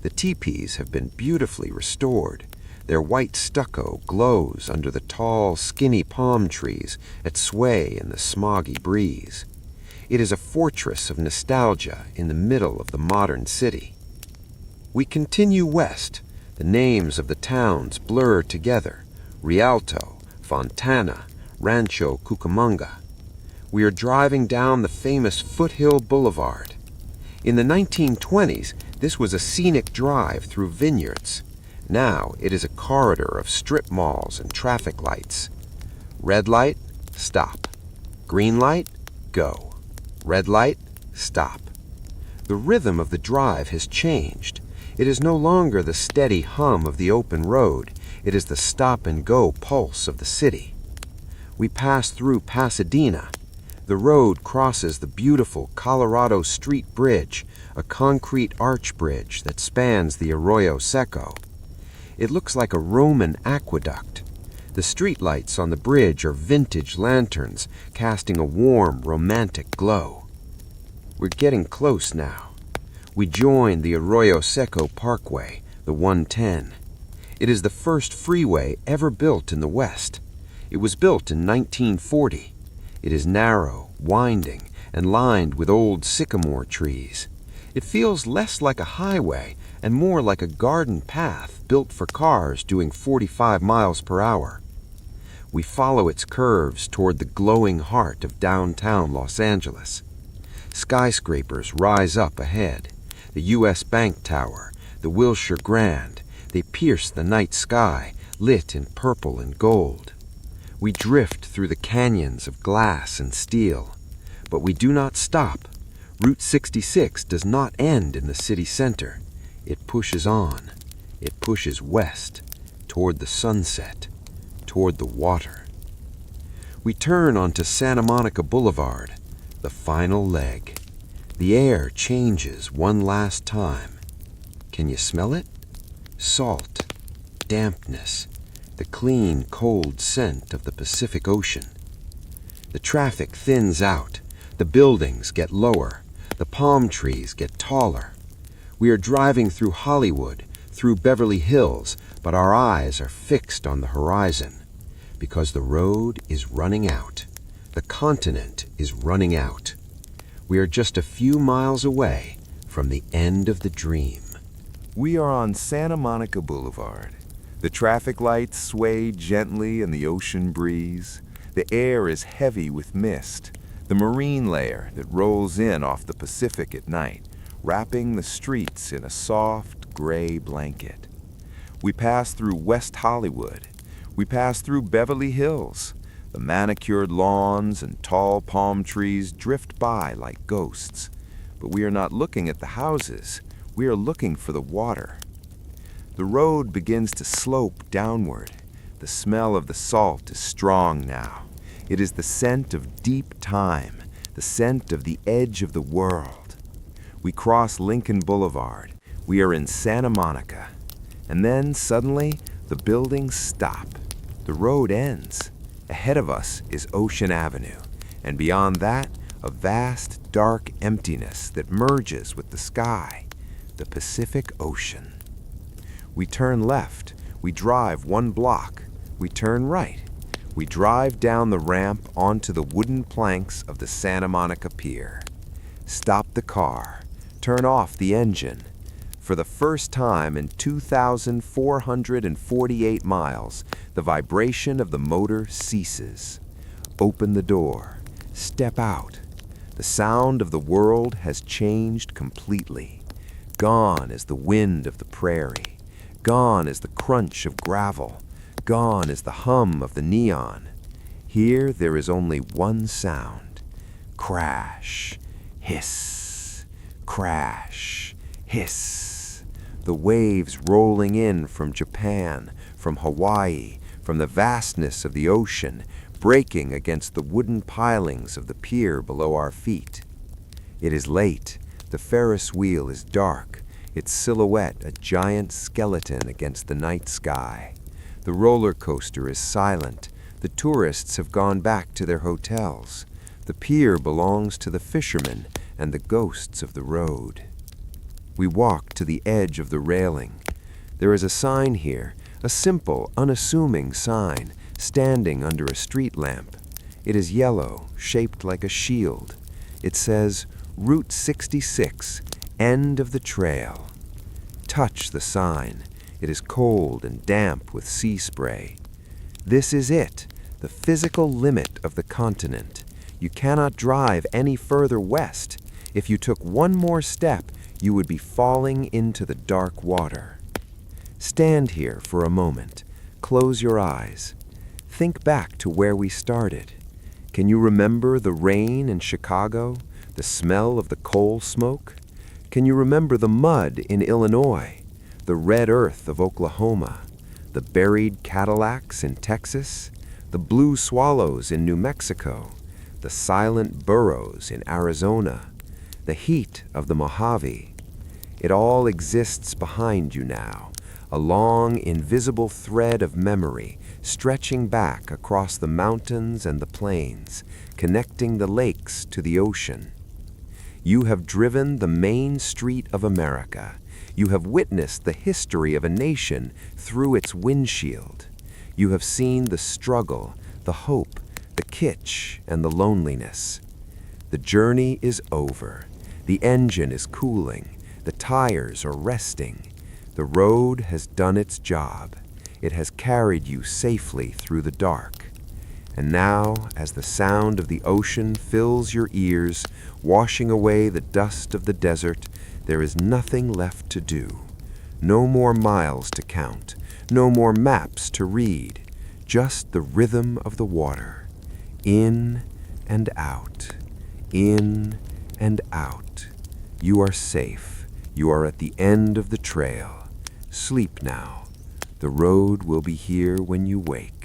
The teepees have been beautifully restored. Their white stucco glows under the tall, skinny palm trees that sway in the smoggy breeze. It is a fortress of nostalgia in the middle of the modern city. We continue west. The names of the towns blur together: Rialto, Fontana, Rancho Cucamonga. We are driving down the famous Foothill Boulevard. In the 1920s, this was a scenic drive through vineyards. Now it is a corridor of strip malls and traffic lights. Red light, stop. Green light, go. Red light, stop. The rhythm of the drive has changed. It is no longer the steady hum of the open road. It is the stop-and-go pulse of the city. We pass through Pasadena. The road crosses the beautiful Colorado Street Bridge, a concrete arch bridge that spans the Arroyo Seco. It looks like a Roman aqueduct. The streetlights on the bridge are vintage lanterns, casting a warm, romantic glow. We're getting close now. We join the Arroyo Seco Parkway, the 110. It is the first freeway ever built in the West. It was built in 1940. It is narrow, winding, and lined with old sycamore trees. It feels less like a highway and more like a garden path built for cars doing 45 miles per hour. We follow its curves toward the glowing heart of downtown Los Angeles. Skyscrapers rise up ahead. The U.S. Bank Tower, the Wilshire Grand, they pierce the night sky, lit in purple and gold. We drift through the canyons of glass and steel. But we do not stop. Route 66 does not end in the city center. It pushes on. It pushes west, toward the sunset, toward the water. We turn onto Santa Monica Boulevard, the final leg. The air changes one last time. Can you smell it? Salt, dampness, the clean, cold scent of the Pacific Ocean. The traffic thins out, the buildings get lower, the palm trees get taller. We are driving through Hollywood, through Beverly Hills, but our eyes are fixed on the horizon, because the road is running out. The continent is running out. We are just a few miles away from the end of the dream. We are on Santa Monica Boulevard. The traffic lights sway gently in the ocean breeze. The air is heavy with mist, the marine layer that rolls in off the Pacific at night, wrapping the streets in a soft, gray blanket. We pass through West Hollywood. We pass through Beverly Hills. The manicured lawns and tall palm trees drift by like ghosts. But we are not looking at the houses. We are looking for the water. The road begins to slope downward. The smell of the salt is strong now. It is the scent of deep time, the scent of the edge of the world. We cross Lincoln Boulevard. We are in Santa Monica. And then, suddenly, the buildings stop. The road ends. Ahead of us is Ocean Avenue, and beyond that, a vast, dark emptiness that merges with the sky, the Pacific Ocean. We turn left. We drive 1 block. We turn right. We drive down the ramp onto the wooden planks of the Santa Monica Pier. Stop the car. Turn off the engine. For the first time in 2,448 miles, the vibration of the motor ceases. Open the door. Step out. The sound of the world has changed completely. Gone is the wind of the prairie. Gone is the crunch of gravel. Gone is the hum of the neon. Here there is only one sound. Crash, hiss, crash, hiss. The waves rolling in from Japan, from Hawaii, from the vastness of the ocean, breaking against the wooden pilings of the pier below our feet. It is late. The Ferris wheel is dark, its silhouette a giant skeleton against the night sky. The roller coaster is silent. The tourists have gone back to their hotels. The pier belongs to the fishermen and the ghosts of the road. We walk to the edge of the railing. There is a sign here, a simple, unassuming sign, standing under a street lamp. It is yellow, shaped like a shield. It says, Route 66, end of the trail. Touch the sign. It is cold and damp with sea spray. This is it, the physical limit of the continent. You cannot drive any further west. If you took one more step, you would be falling into the dark water. Stand here for a moment. Close your eyes. Think back to where we started. Can you remember the rain in Chicago? The smell of the coal smoke? Can you remember the mud in Illinois? The red earth of Oklahoma? The buried Cadillacs in Texas? The blue swallows in New Mexico? The silent burros in Arizona? The heat of the Mojave? It all exists behind you now, a long, invisible thread of memory stretching back across the mountains and the plains, connecting the lakes to the ocean. You have driven the main street of America. You have witnessed the history of a nation through its windshield. You have seen the struggle, the hope, the kitsch, and the loneliness. The journey is over. The engine is cooling. The tires are resting. The road has done its job. It has carried you safely through the dark. And now, as the sound of the ocean fills your ears, washing away the dust of the desert, there is nothing left to do. No more miles to count. No more maps to read. Just the rhythm of the water. In and out. In and out. You are safe. You are at the end of the trail. Sleep now. The road will be here when you wake.